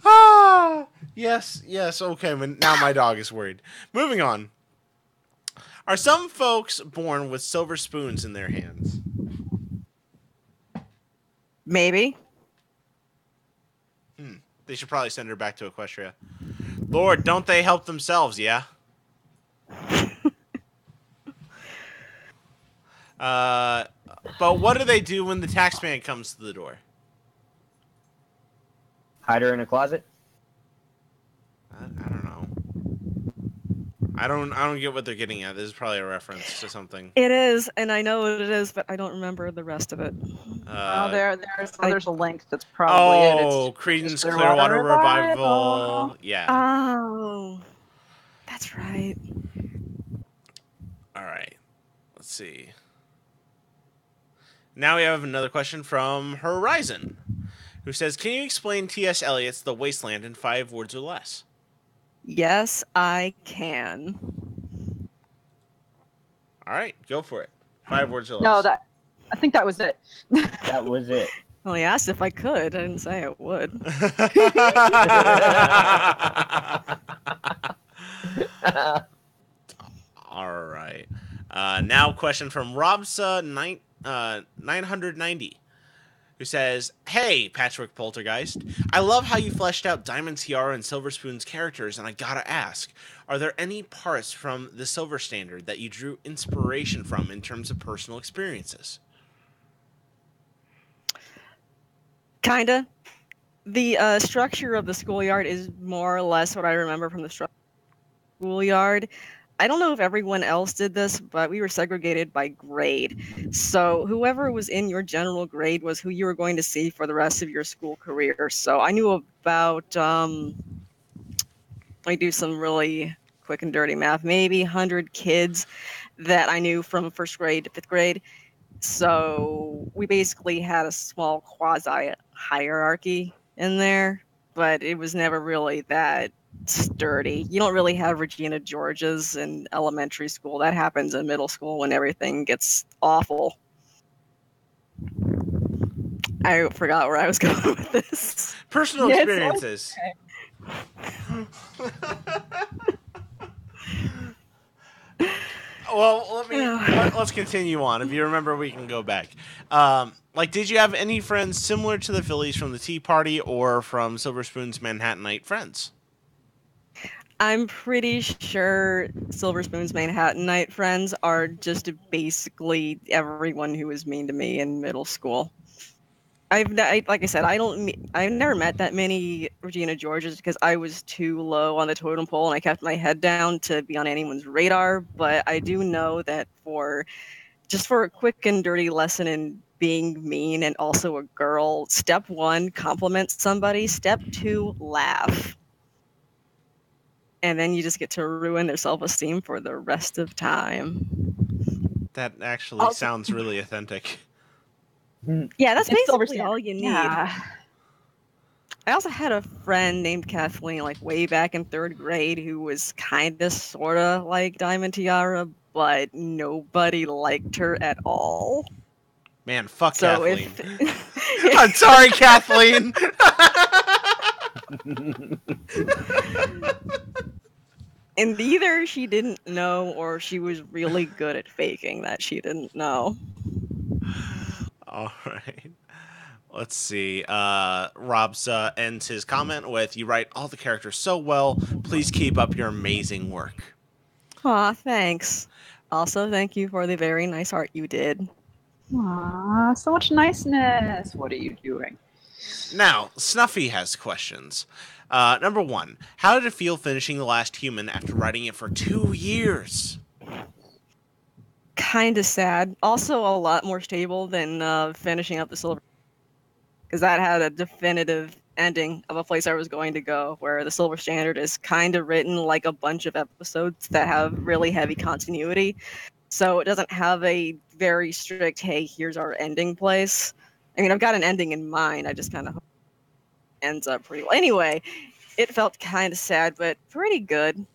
Ah, yes, okay, but now my dog is worried. Moving on. Are some folks born with silver spoons in their hands? Maybe. They should probably send her back to Equestria. Lord, don't they help themselves, yeah? But what do they do when the taxman comes to the door? Hide her in a closet? I don't know. I don't get what they're getting at. This is probably a reference to something. It is, and I know what it is, but I don't remember the rest of it. There's a link that's probably it. Oh, It's Creedence Clearwater Clearwater Revival. Revival. Yeah. Oh, that's right. All right. Let's see. Now we have another question from Horizon, who says, "Can you explain T.S. Eliot's The Wasteland in 5 words or less?" Yes, I can. All right, go for it. 5 words or less. No, I think that was it. That was it. Well, he asked if I could. I didn't say I would. All right. Now, question from Robsa990, who says, "Hey, Patchwork Poltergeist, I love how you fleshed out Diamond Tiara and Silver Spoon's characters, and I gotta ask, are there any parts from the Silver Standard that you drew inspiration from in terms of personal experiences?" Kinda. The structure of the schoolyard is more or less what I remember from the schoolyard. I don't know if everyone else did this, but we were segregated by grade. So whoever was in your general grade was who you were going to see for the rest of your school career. So I knew about, I do some really quick and dirty math, maybe 100 kids that I knew from first grade to fifth grade. So we basically had a small quasi hierarchy in there, but it was never really that sturdy. You don't really have Regina Georges in elementary school. That happens in middle school when everything gets awful. I forgot where I was going with this. Personal Yes, experiences. Well, let's continue on. If you remember, we can go back. Did you have any friends similar to the Phillies from the Tea Party or from Silver Spoon's Manhattanite friends? I'm pretty sure Silver Spoon's Manhattanite friends are just basically everyone who was mean to me in middle school. Like I said, I've never met that many Regina Georges because I was too low on the totem pole and I kept my head down to be on anyone's radar. But I do know that for a quick and dirty lesson in being mean and also a girl, step 1, compliment somebody. Step 2, laugh. And then you just get to ruin their self-esteem for the rest of time. That actually sounds really authentic. Yeah, that's It's basically all you need. Yeah. I also had a friend named Kathleen, like way back in 3rd grade, who was kind of, sort of like Diamond Tiara, but nobody liked her at all. Man, fuck So Kathleen. I'm sorry, Kathleen. And either she didn't know or she was really good at faking that she didn't know. All right. Let's see. Rob's ends his comment with, "You write all the characters so well. Please keep up your amazing work." Aw, thanks. Also, thank you for the very nice art you did. Aw, so much niceness. What are you doing? Now, Snuffy has questions. Number 1, how did it feel finishing The Last Human after writing it for 2 years? Kind of sad. Also, a lot more stable than finishing up the Silver, because that had a definitive ending of a place I was going to go, where the Silver Standard is kind of written like a bunch of episodes that have really heavy continuity. So it doesn't have a very strict, hey, here's our ending place. I mean, I've got an ending in mind. I just kind of hope it ends up pretty well. Anyway, it felt kind of sad, but pretty good.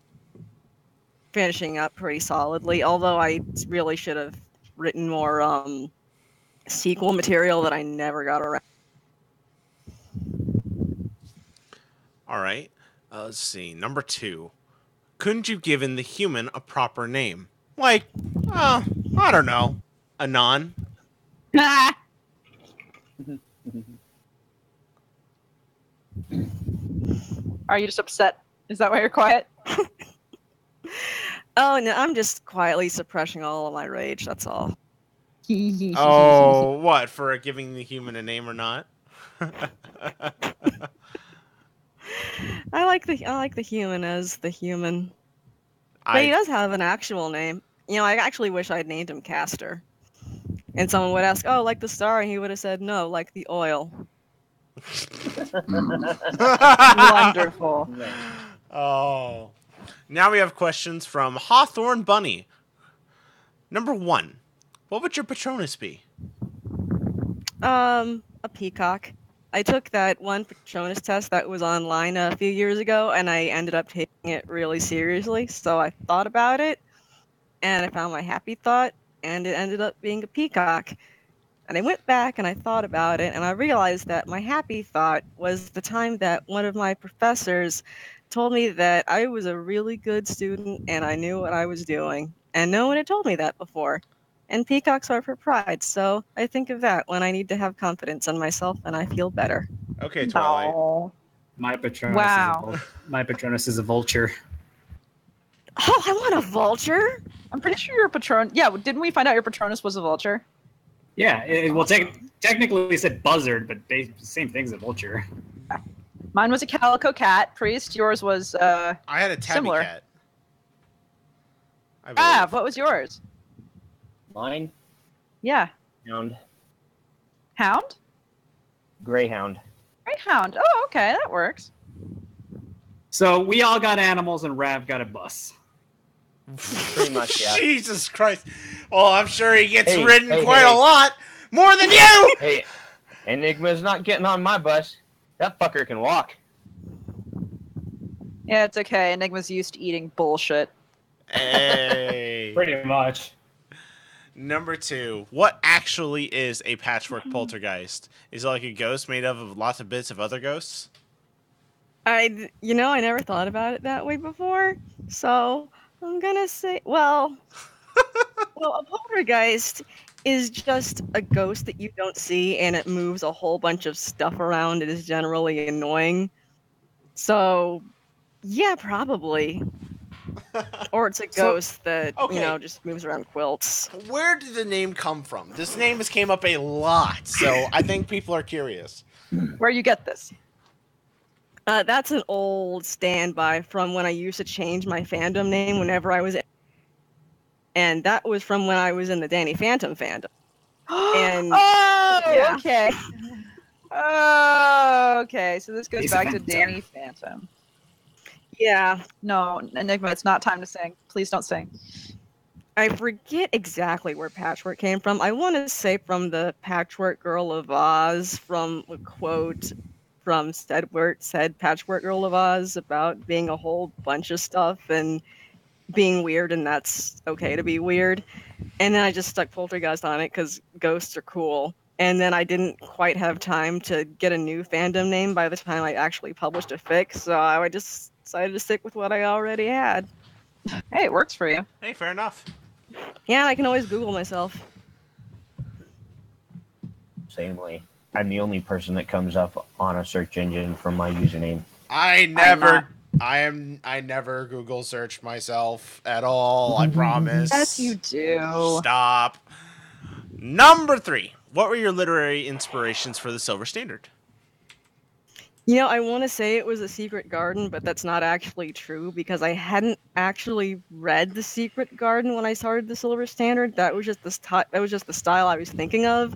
Finishing up pretty solidly, although I really should have written more sequel material that I never got around. All right. Let's see. Number 2, couldn't you given the human a proper name? Like, I don't know, Anon? Are you just upset? Is that why you're quiet? Oh, no, I'm just quietly suppressing all of my rage, that's all. Oh, what, for giving the human a name or not? I like the human as the human. But he does have an actual name. You know, I actually wish I'd named him Castor. And someone would ask, oh, like the star? And he would have said, no, like the oil. Wonderful. Oh. Now we have questions from Hawthorne Bunny. Number 1, what would your Patronus be? A peacock. I took that one Patronus test that was online a few years ago, and I ended up taking it really seriously. So I thought about it, and I found my happy thought, and it ended up being a peacock. And I went back and I thought about it, and I realized that my happy thought was the time that one of my professors told me that I was a really good student and I knew what I was doing. And no one had told me that before. And peacocks are for pride, so I think of that when I need to have confidence in myself and I feel better. Okay, Twilight. Oh. My Patronus Wow. My Patronus is a vulture. Oh, I want a vulture! I'm pretty sure your Patronus... Yeah, didn't we find out your Patronus was a vulture? Yeah, technically it said buzzard, but same thing as a vulture. Mine was a calico cat. Priest, yours was I had a tabby similar. cat. I believe. Ah, what was yours? Mine? Yeah. Hound. Hound? Greyhound. Greyhound. Oh, okay, that works. So we all got animals, and Rav got a bus. Pretty much, yeah. Jesus Christ. Oh, I'm sure he gets Hey, ridden hey, quite hey. a lot. More than you! Hey, Enigma's not getting on my bus. That fucker can walk. Yeah, it's okay. Enigma's used to eating bullshit. Hey. Pretty much. Number 2. What actually is a patchwork poltergeist? Is it like a ghost made up of lots of bits of other ghosts? I never thought about it that way before. So I'm gonna say, well, a poltergeist is just a ghost that you don't see, and it moves a whole bunch of stuff around. It is generally annoying. So, yeah, probably. Or it's a ghost that okay. just moves around quilts. Where did the name come from? This name has came up a lot, so I think people are curious. Where you get this? That's an old standby from when I used to change my fandom name whenever I was in. And that was from when I was in the Danny Phantom fandom. And oh, yeah. okay. Oh, okay. So this goes He's a back to phantom. Danny Phantom. Yeah, No, Enigma, it's not time to sing. Please don't sing. I forget exactly where Patchwork came from. I want to say from the Patchwork Girl of Oz, from a quote from said Patchwork Girl of Oz about being a whole bunch of stuff and being weird, and that's okay to be weird. And then I just stuck Poltergeist on it because ghosts are cool. And then I didn't quite have time to get a new fandom name by the time I actually published a fic, so I just decided to stick with what I already had. Hey, it works for you. Hey, fair enough. Yeah, I can always Google myself. Same way. I'm the only person that comes up on a search engine from my username. I never Google search myself at all, I promise. Yes, you do. Stop. Number 3. What were your literary inspirations for the Silver Standard? I want to say it was A Secret Garden, but that's not actually true because I hadn't actually read The Secret Garden when I started the Silver Standard. That was just the style I was thinking of.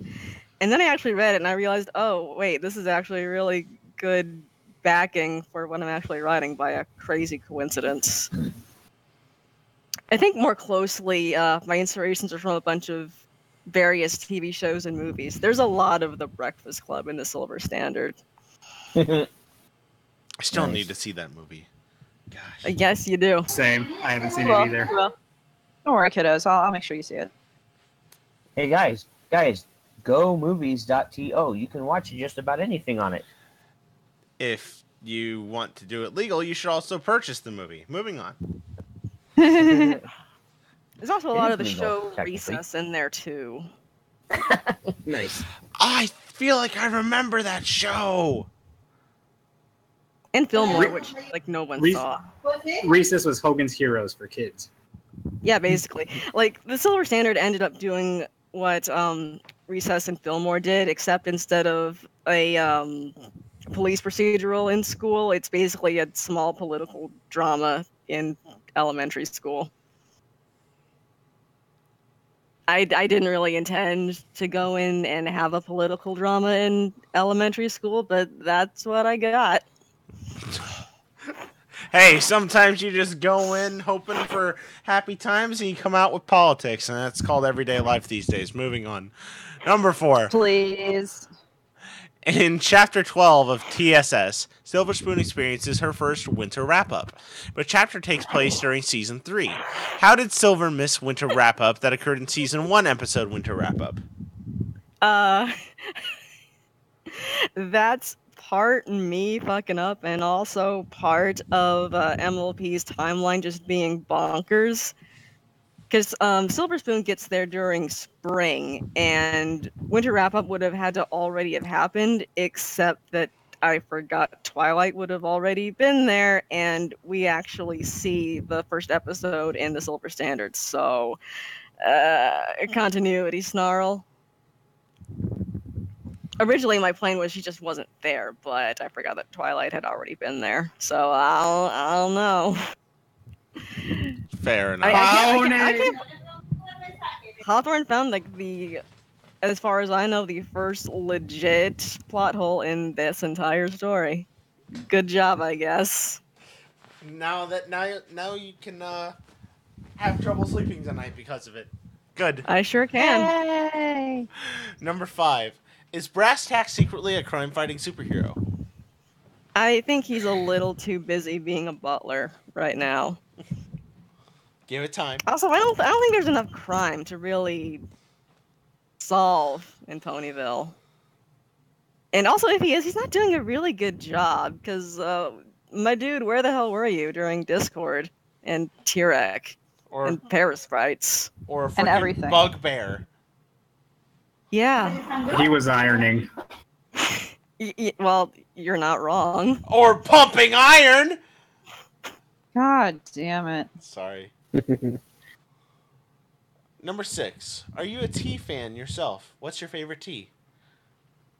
And then I actually read it and I realized, oh, wait, this is actually really good backing for what I'm actually writing by a crazy coincidence. I think more closely, my inspirations are from a bunch of various TV shows and movies. There's a lot of The Breakfast Club in the Silver Standard. I still Nice. need to see that movie. Gosh. Yes, you do. Same. I haven't seen Well, it either. well, don't worry, kiddos. I'll make sure you see it. Hey guys, gomovies.to. You can watch just about anything on it. If you want to do it legal, you should also purchase the movie. Moving on. There's also a It lot is of the legal, show technically. Recess in there too. Nice. I feel like I remember that show. And Fillmore, which no one saw. Recess was Hogan's Heroes for kids. Yeah, basically. The Silver Standard ended up doing what Recess and Fillmore did, except instead of a police procedural in school, it's basically a small political drama in elementary school. I didn't really intend to go in and have a political drama in elementary school, but that's what I got. Hey, sometimes you just go in hoping for happy times and you come out with politics, and that's called everyday life these days. Moving on. Number 4. Please. In Chapter 12 of TSS, Silver Spoon experiences her first winter wrap-up. But chapter takes place during Season 3. How did Silver miss winter wrap-up that occurred in Season 1 episode winter wrap-up? That's part me fucking up and also part of MLP's timeline just being bonkers. Because Silver Spoon gets there during spring, and Winter Wrap-Up would have had to already have happened, except that I forgot Twilight would have already been there, and we actually see the first episode in the Silver Standard. So, continuity snarl. Originally, my plan was she just wasn't there, but I forgot that Twilight had already been there. So, I don't know. Fair enough. I can't. Hawthorne found as far as I know, the first legit plot hole in this entire story. Good job, I guess. Now you can have trouble sleeping tonight because of it. Good. I sure can. Yay! Number 5. Is Brass Tack secretly a crime-fighting superhero? I think he's a little too busy being a butler right now. Give it time. Also, I don't think there's enough crime to really solve in Ponyville. And also, if he is, he's not doing a really good job. Because, my dude, where the hell were you during Discord and Tirek and Paris fights? Or a And freaking everything. bugbear. Yeah. He was ironing. Well, you're not wrong. Or pumping iron! God damn it. Sorry. Number 6. Are you a tea fan yourself? What's your favorite tea?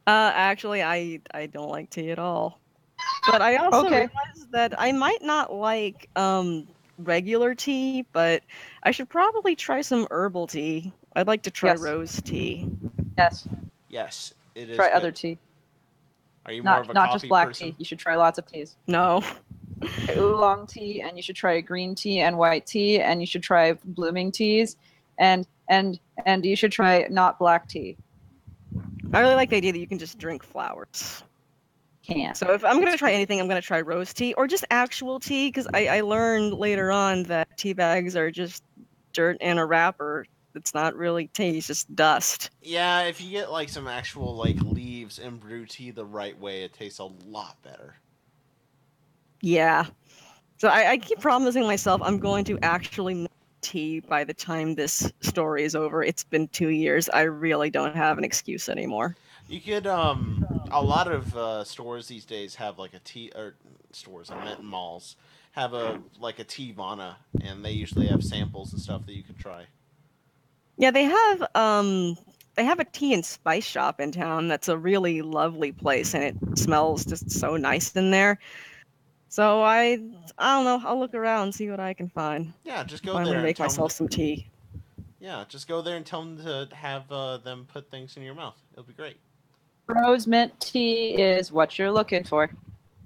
Actually, I don't like tea at all. But I also realized that I might not like regular tea, but I should probably try some herbal tea. I'd like to try rose tea. Yes. Yes, it is. Try good. other tea. Are you more of a Not coffee just black person? tea. You should try lots of teas. No. Try oolong tea, and you should try green tea and white tea, and you should try blooming teas, and you should try not black tea. I really like the idea that you can just drink flowers. Can't. So if I'm going to try anything, I'm going to try rose tea or just actual tea, because I learned later on that tea bags are just dirt in a wrapper. It's not really tea, it's just dust. Yeah, if you get like some actual like leaves and brew tea the right way, it tastes a lot better. Yeah. So I keep promising myself I'm going to actually make tea by the time this story is over. It's been 2 years. I really don't have an excuse anymore. You could a lot of stores these days have like a tea, or stores I meant malls have a tea vana, and they usually have samples and stuff that you could try. Yeah, they have a tea and spice shop in town that's a really lovely place, and it smells just so nice in there. So I don't know, I'll look around and see what I can find. Yeah, just go Finally there and make tell myself them some tea. Yeah, just go there and tell them to have them put things in your mouth. It'll be great. Rose mint tea is what you're looking for.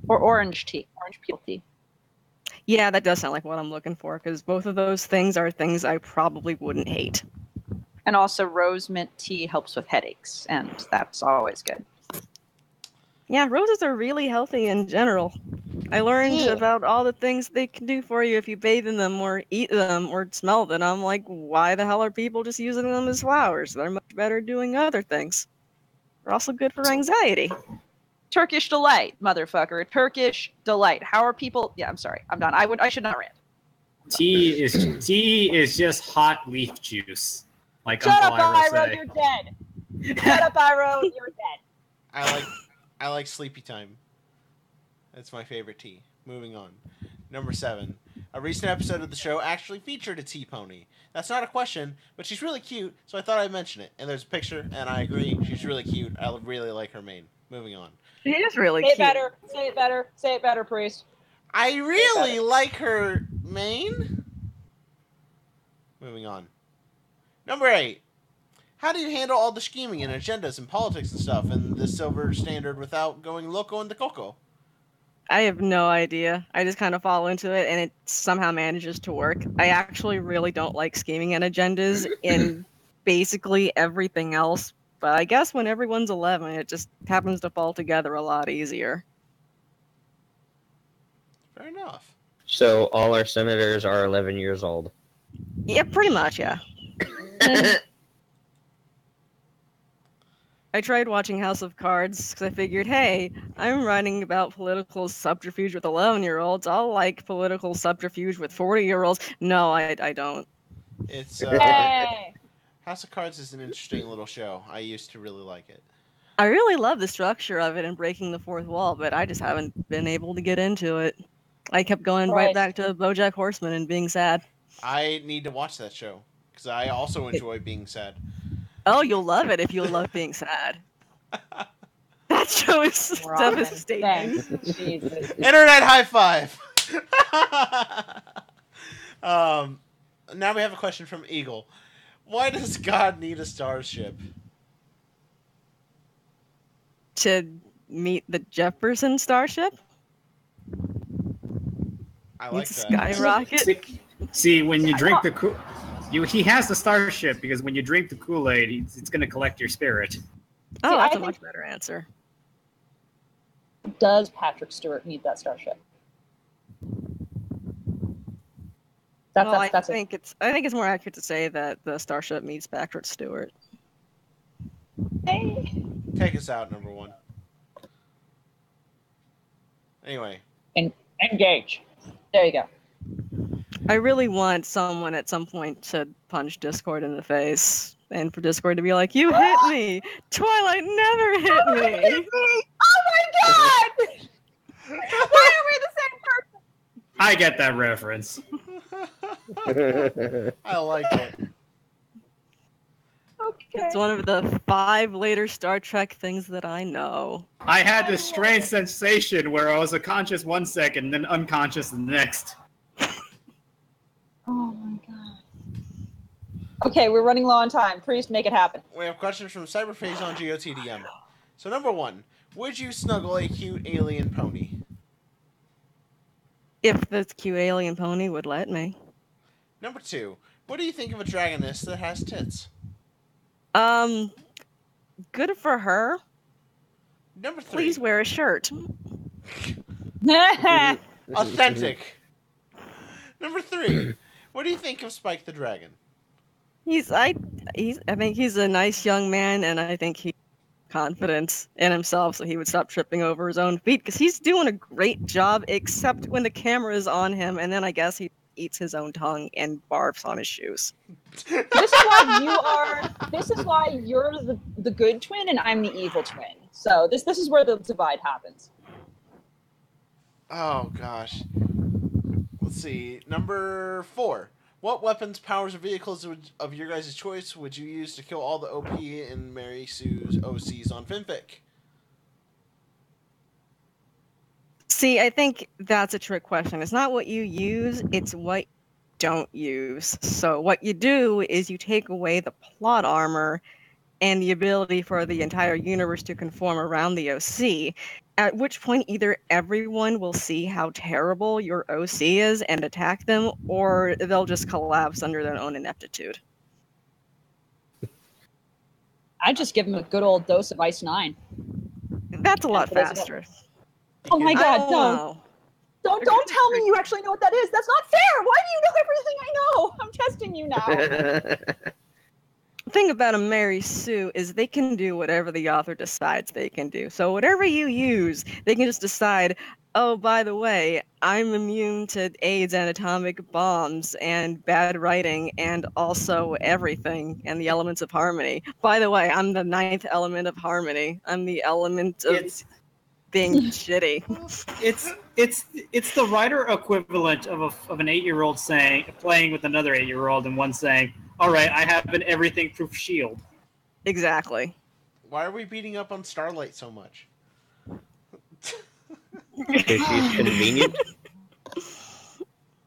Or orange tea. Orange peel tea. Yeah, that does sound like what I'm looking for, because both of those things are things I probably wouldn't hate. And also rose mint tea helps with headaches, and that's always good. Yeah, roses are really healthy in general. I learned about all the things they can do for you if you bathe in them or eat them or smell them. I'm like, why the hell are people just using them as flowers? They're much better doing other things. They're also good for anxiety. Turkish delight, motherfucker. Turkish delight. How are people? Yeah, I'm sorry. I'm done. I should not rant. Tea is just hot leaf juice. Like Shut Uncle up, Ira Iro. say. You're dead. Shut up, Iro. You're dead. I like sleepy time. That's my favorite tea. Moving on. Number 7. A recent episode of the show actually featured a tea pony. That's not a question, but she's really cute, so I thought I'd mention it. And there's a picture, and I agree, she's really cute. I really like her mane. Moving on. She is really Say it cute. better. Say it better. Say it better, priest. I really like her mane. Moving on. Number 8. How do you handle all the scheming and agendas and politics and stuff in the Silver Standard without going loco in the coco? I have no idea. I just kind of fall into it, and it somehow manages to work. I actually really don't like scheming and agendas in basically everything else, but I guess when everyone's 11, it just happens to fall together a lot easier. Fair enough. So all our senators are 11 years old. Yeah, pretty much, yeah. I tried watching House of Cards because I figured, hey, I'm writing about political subterfuge with 11-year-olds. I'll like political subterfuge with 40-year-olds. No, I don't. It's Hey. House of Cards is an interesting little show. I used to really like it. I really love the structure of it and breaking the fourth wall, but I just haven't been able to get into it. I kept going right back to BoJack Horseman and being sad. I need to watch that show because I also enjoy being sad. Oh, you'll love it if you love being sad. That show is devastating. Jesus. Internet high five. Now we have a question from Eagle. Why does God need a starship? To meet the Jefferson starship? I like Needs a that. skyrocket. See, when you drink the he has the starship because when you drink the Kool-Aid, it's going to collect your spirit. Oh, See, that's I a think- much better answer. Does Patrick Stewart need that starship? I think it's more accurate to say that the starship meets Patrick Stewart. Hey. Take us out, number one. Anyway. Engage. There you go. I really want someone at some point to punch Discord in the face, and for Discord to be like, "You hit me! Twilight never hit me!" Oh my god! Why are we the same person? I get that reference. I like it. Okay. It's one of the 5 later Star Trek things that I know. I had this strange sensation where I was conscious one second, then unconscious the next. Oh my god. Okay, we're running low on time. Priest, make it happen. We have questions from Cyberphase on GOTDM. So number one, would you snuggle a cute alien pony? If the cute alien pony would let me. Number two, what do you think of a dragoness that has tits? Good for her. Number three, Please wear a shirt. authentic. Number three, what do you think of Spike the Dragon? I think he's a nice young man, and I think he's confident in himself, so he would stop tripping over his own feet because he's doing a great job, except when the camera is on him, and then I guess he eats his own tongue and barfs on his shoes. This is why you're the good twin and I'm the evil twin. So this is where the divide happens. Oh gosh. Let's see. Number four. What weapons, powers, or vehicles of your guys' choice would you use to kill all the OP in Mary Sue's OCs on Finfic? See, I think that's a trick question. It's not what you use, it's what you don't use. So what you do is you take away the plot armor and the ability for the entire universe to conform around the OC, at which point either everyone will see how terrible your OC is and attack them, or they'll just collapse under their own ineptitude. I just give him a good old dose of Ice 9. That's a lot faster. Oh my god, I don't tell me you actually know what that is. That's not fair. Why do you know everything I know? I'm testing you now. The thing about a Mary Sue is they can do whatever the author decides they can do. So whatever you use, they can just decide, oh, by the way, I'm immune to AIDS and atomic bombs and bad writing and also everything and the elements of harmony. By the way, I'm the 9th element of harmony. I'm the element of being shitty. It's the writer equivalent of an 8-year-old playing with another 8-year-old and one saying, "All right, I have an everything-proof shield." Exactly. Why are we beating up on Starlight so much? Because she's convenient.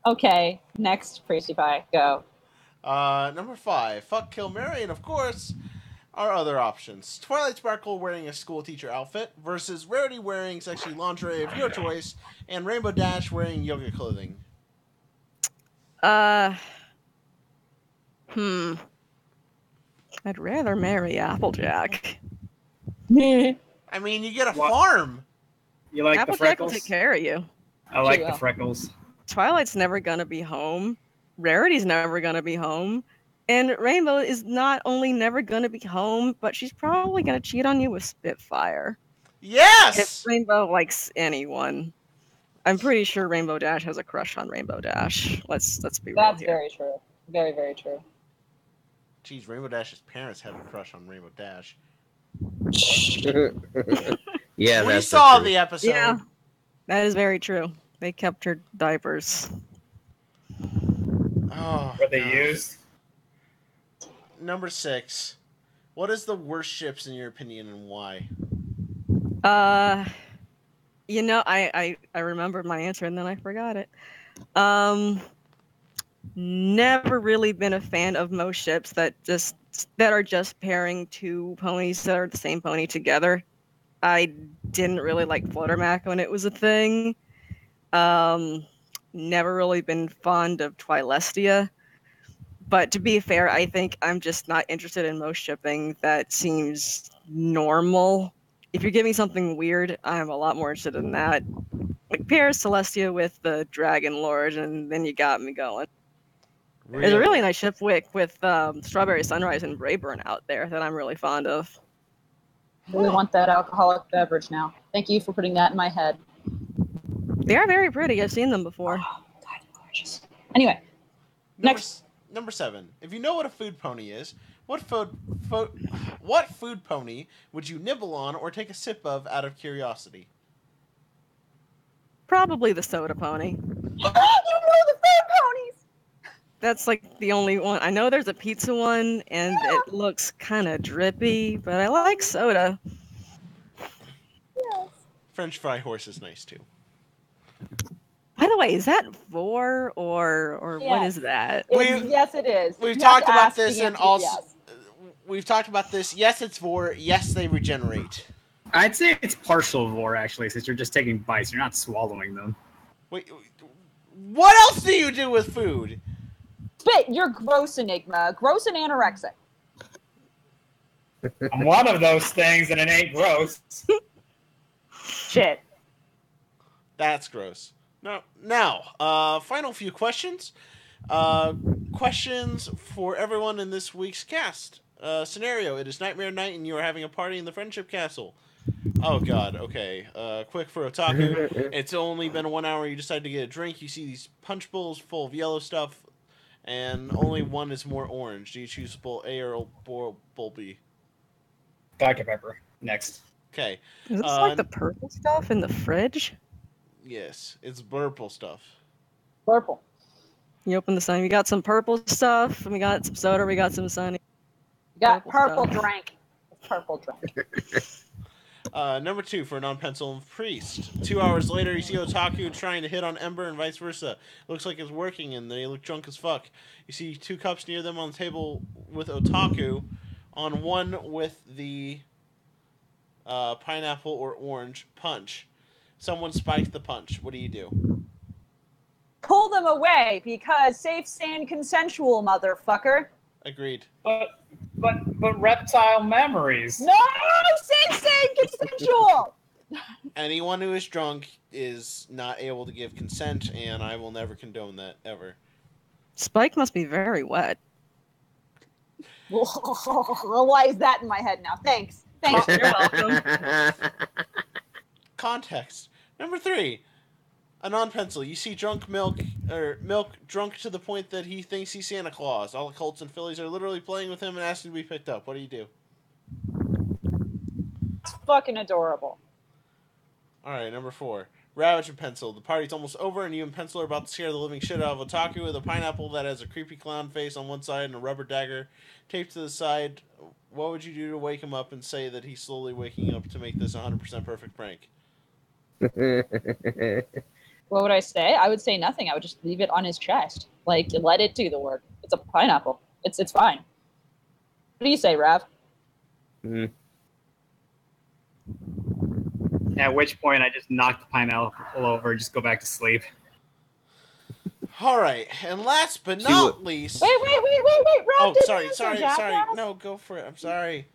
Okay, next, Crazy Pie, go. Number five, fuck, kill, marry, and of course, our other options. Twilight Sparkle wearing a school teacher outfit versus Rarity wearing sexy lingerie of your choice, and Rainbow Dash wearing yoga clothing. I'd rather marry Applejack. I mean, you get a farm. You like the Applejack will freckles? take care of you. I like She the will. freckles. Twilight's never gonna be home. Rarity's never gonna be home. And Rainbow is not only never gonna be home, but she's probably gonna cheat on you with Spitfire. Yes! If Rainbow likes anyone. I'm pretty sure Rainbow Dash has a crush on Rainbow Dash. Let's be real That's here. very true. Very, very true. Jeez, Rainbow Dash's parents have a crush on Rainbow Dash. Yeah, We that's saw true. the episode. Yeah, that is very true. They kept her diapers. Oh, Were they gosh. used? Number six. What is the worst ships in your opinion and why? You know, I remembered my answer and then I forgot it. Never really been a fan of most ships that are just pairing two ponies that are the same pony together. I didn't really like Fluttermack when it was a thing. Never really been fond of Twilestia. But to be fair, I think I'm just not interested in most shipping that seems normal. If you're giving something weird, I'm a lot more interested in that. Like pair Celestia with the Dragon Lord, and then you got me going. There's a really nice ship with Strawberry Sunrise and Brayburn out there that I'm really fond of. I really want that alcoholic beverage now. Thank you for putting that in my head. They are very pretty. I've seen them before. Oh, God, gorgeous. Anyway, next. Number 7. If you know what a food pony is, what food pony would you nibble on or take a sip of out of curiosity? Probably the soda pony. You know the food ponies! That's like the only one. I know there's a pizza one, and it looks kind of drippy, but I like soda. Yes. French fry horse is nice too. By the way, is that vor or Yes. what is that? Yes, it is. We've You talked have to about ask this the and answer, also yes. we've talked about this. Yes, it's vor. Yes, they regenerate. I'd say it's partial vor, actually, since you're just taking bites. You're not swallowing them. Wait, what else do you do with food? Spit, you're gross, Enigma. Gross and anorexic. I'm one of those things, and it ain't gross. Shit. That's gross. No. Now, final few questions. Questions for everyone in this week's cast. Scenario: it is Nightmare Night, and you are having a party in the Friendship Castle. Oh God. Okay. Quick for Otaku. It's only been 1 hour. You decide to get a drink. You see these punch bowls full of yellow stuff, and only one is more orange. Do you choose bowl A or bowl B? Dr. Pepper. Next. Okay. Is this like the purple stuff in the fridge? Yes, it's purple stuff. Purple. You open the sun. We got some purple stuff, and we got some soda. We got some sunny. You got Purple purple stuff. drink. Purple drink. Number 2 for a non-pencil priest. 2 hours later, you see Otaku trying to hit on Ember and vice versa. Looks like it's working, and they look drunk as fuck. You see 2 cups near them on the table with Otaku, on one with the pineapple or orange punch. Someone spiked the punch. What do you do? Pull them away because safe, sane, consensual, motherfucker. Agreed. But reptile memories. No, safe, sane, consensual. Anyone who is drunk is not able to give consent, and I will never condone that, ever. Spike must be very wet. Why is that in my head now? Thanks. You're welcome. Context. Number 3. A non-pencil. You see Milk drunk to the point that he thinks he's Santa Claus. All the Colts and fillies are literally playing with him and asking to be picked up. What do you do? It's fucking adorable. Alright, number 4. Ravage and Pencil. The party's almost over and you and Pencil are about to scare the living shit out of Otaku with a pineapple that has a creepy clown face on one side and a rubber dagger taped to the side. What would you do to wake him up and say that he's slowly waking up to make this 100% perfect prank? What would I say? I would say nothing. I would just leave it on his chest. Like, let it do the work. It's a pineapple. It's fine. What do you say, Rav? At which point, I just knock the pineapple over and just go back to sleep. Alright, and last but not least... Wait, Rav! Oh, didn't sorry. answer, jackass. No, go for it. I'm sorry.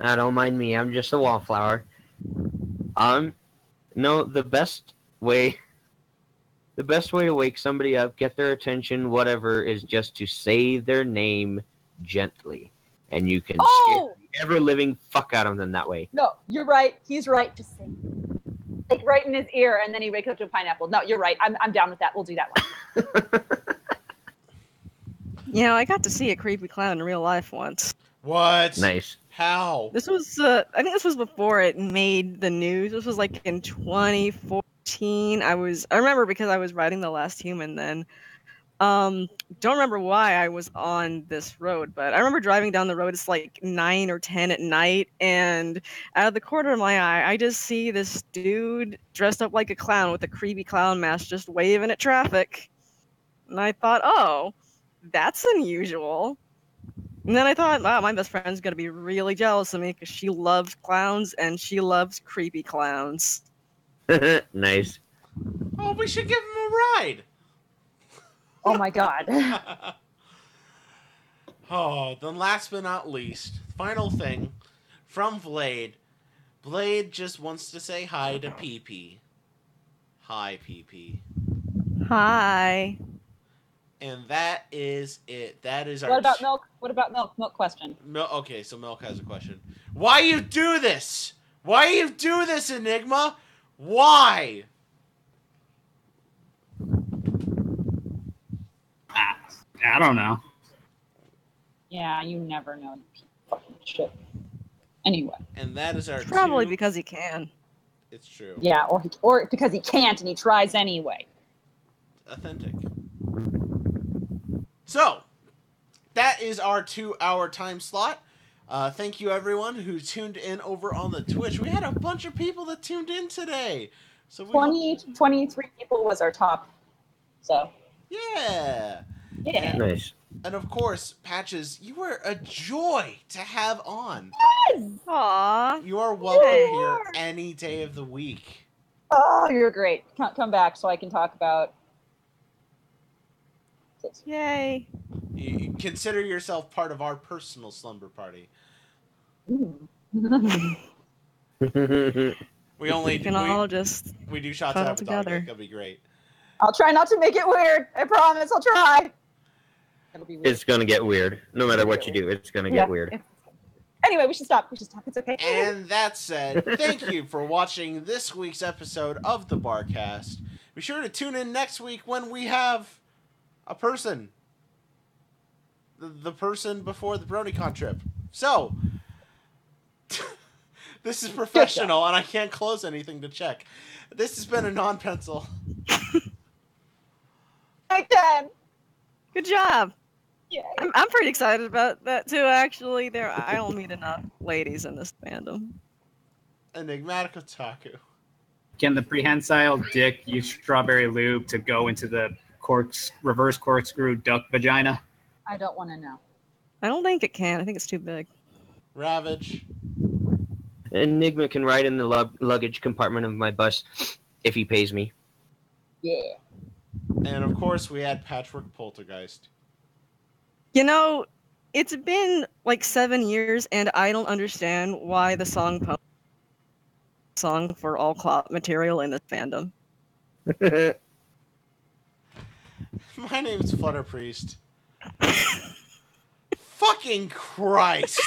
Don't mind me. I'm just a wallflower. No, the best way to wake somebody up, get their attention, whatever, is just to say their name gently. And you can scare the ever-living fuck out of them that way. No, you're right. He's right. Just say, like, right in his ear, and then he wakes up to a pineapple. No, you're right. I'm down with that. We'll do that one. You know, I got to see a creepy clown in real life once. What? Nice. How? This was, I think this was before it made the news. This was like in 2014. I remember because I was writing The Last Human then. Don't remember why I was on this road, but I remember driving down the road. It's like 9 or 10 at night, and out of the corner of my eye, I just see this dude dressed up like a clown with a creepy clown mask just waving at traffic. And I thought, oh, that's unusual. And then I thought, wow, my best friend's going to be really jealous of me because she loves clowns and she loves creepy clowns. Nice. Oh, we should give him a ride. Oh my god. Oh, then last but not least, final thing from Blade. Blade just wants to say hi to PP. Hi, PP. Hi. And that is it. That is our... What about Milk? What about Milk? Milk question. Okay, so Milk has a question. Why you do this? Why you do this, Enigma? Why? I don't know. Yeah, you never know. You fucking shit. Anyway. And that is our Probably because he can. It's true. Yeah, or because he can't and he tries anyway. Authentic. So, that is our 2-hour time slot. Thank you, everyone who tuned in over on the Twitch. We had a bunch of people that tuned in today. So 23 people was our top. So. Yeah. Yeah. Nice. And of course, Patches, you were a joy to have on. Yes! Aww. You are welcome You here are. any day of the week. Oh, you're great. Come back so I can talk about. Yay. You consider yourself part of our personal slumber party. We only We can all just we do shots cuddle out together. together. That'll be great. I'll try not to make it weird. I promise. I'll try. It'll be weird. It's gonna get weird. No matter what you do, it's gonna get weird. Anyway, we should stop. It's okay. And that said, thank you for watching this week's episode of the Barcast. Be sure to tune in next week when we have a person. The person before the BronyCon trip. So, this is professional, and I can't close anything to check. This has been a non-pencil. Again. good job. Yeah. I'm pretty excited about that too. Actually, I don't meet enough ladies in this fandom. Enigmatic Otaku. Can the prehensile dick use strawberry lube to go into the reverse corkscrew duck vagina? I don't want to know. I don't think it can. I think it's too big. Ravage. Enigma can ride in the luggage compartment of my bus if he pays me. Yeah. And of course, we had Patchwork Poltergeist. You know, it's been like 7 years, and I don't understand why the song for all clout material in this fandom. My name's Flutter Priest. Fucking Christ!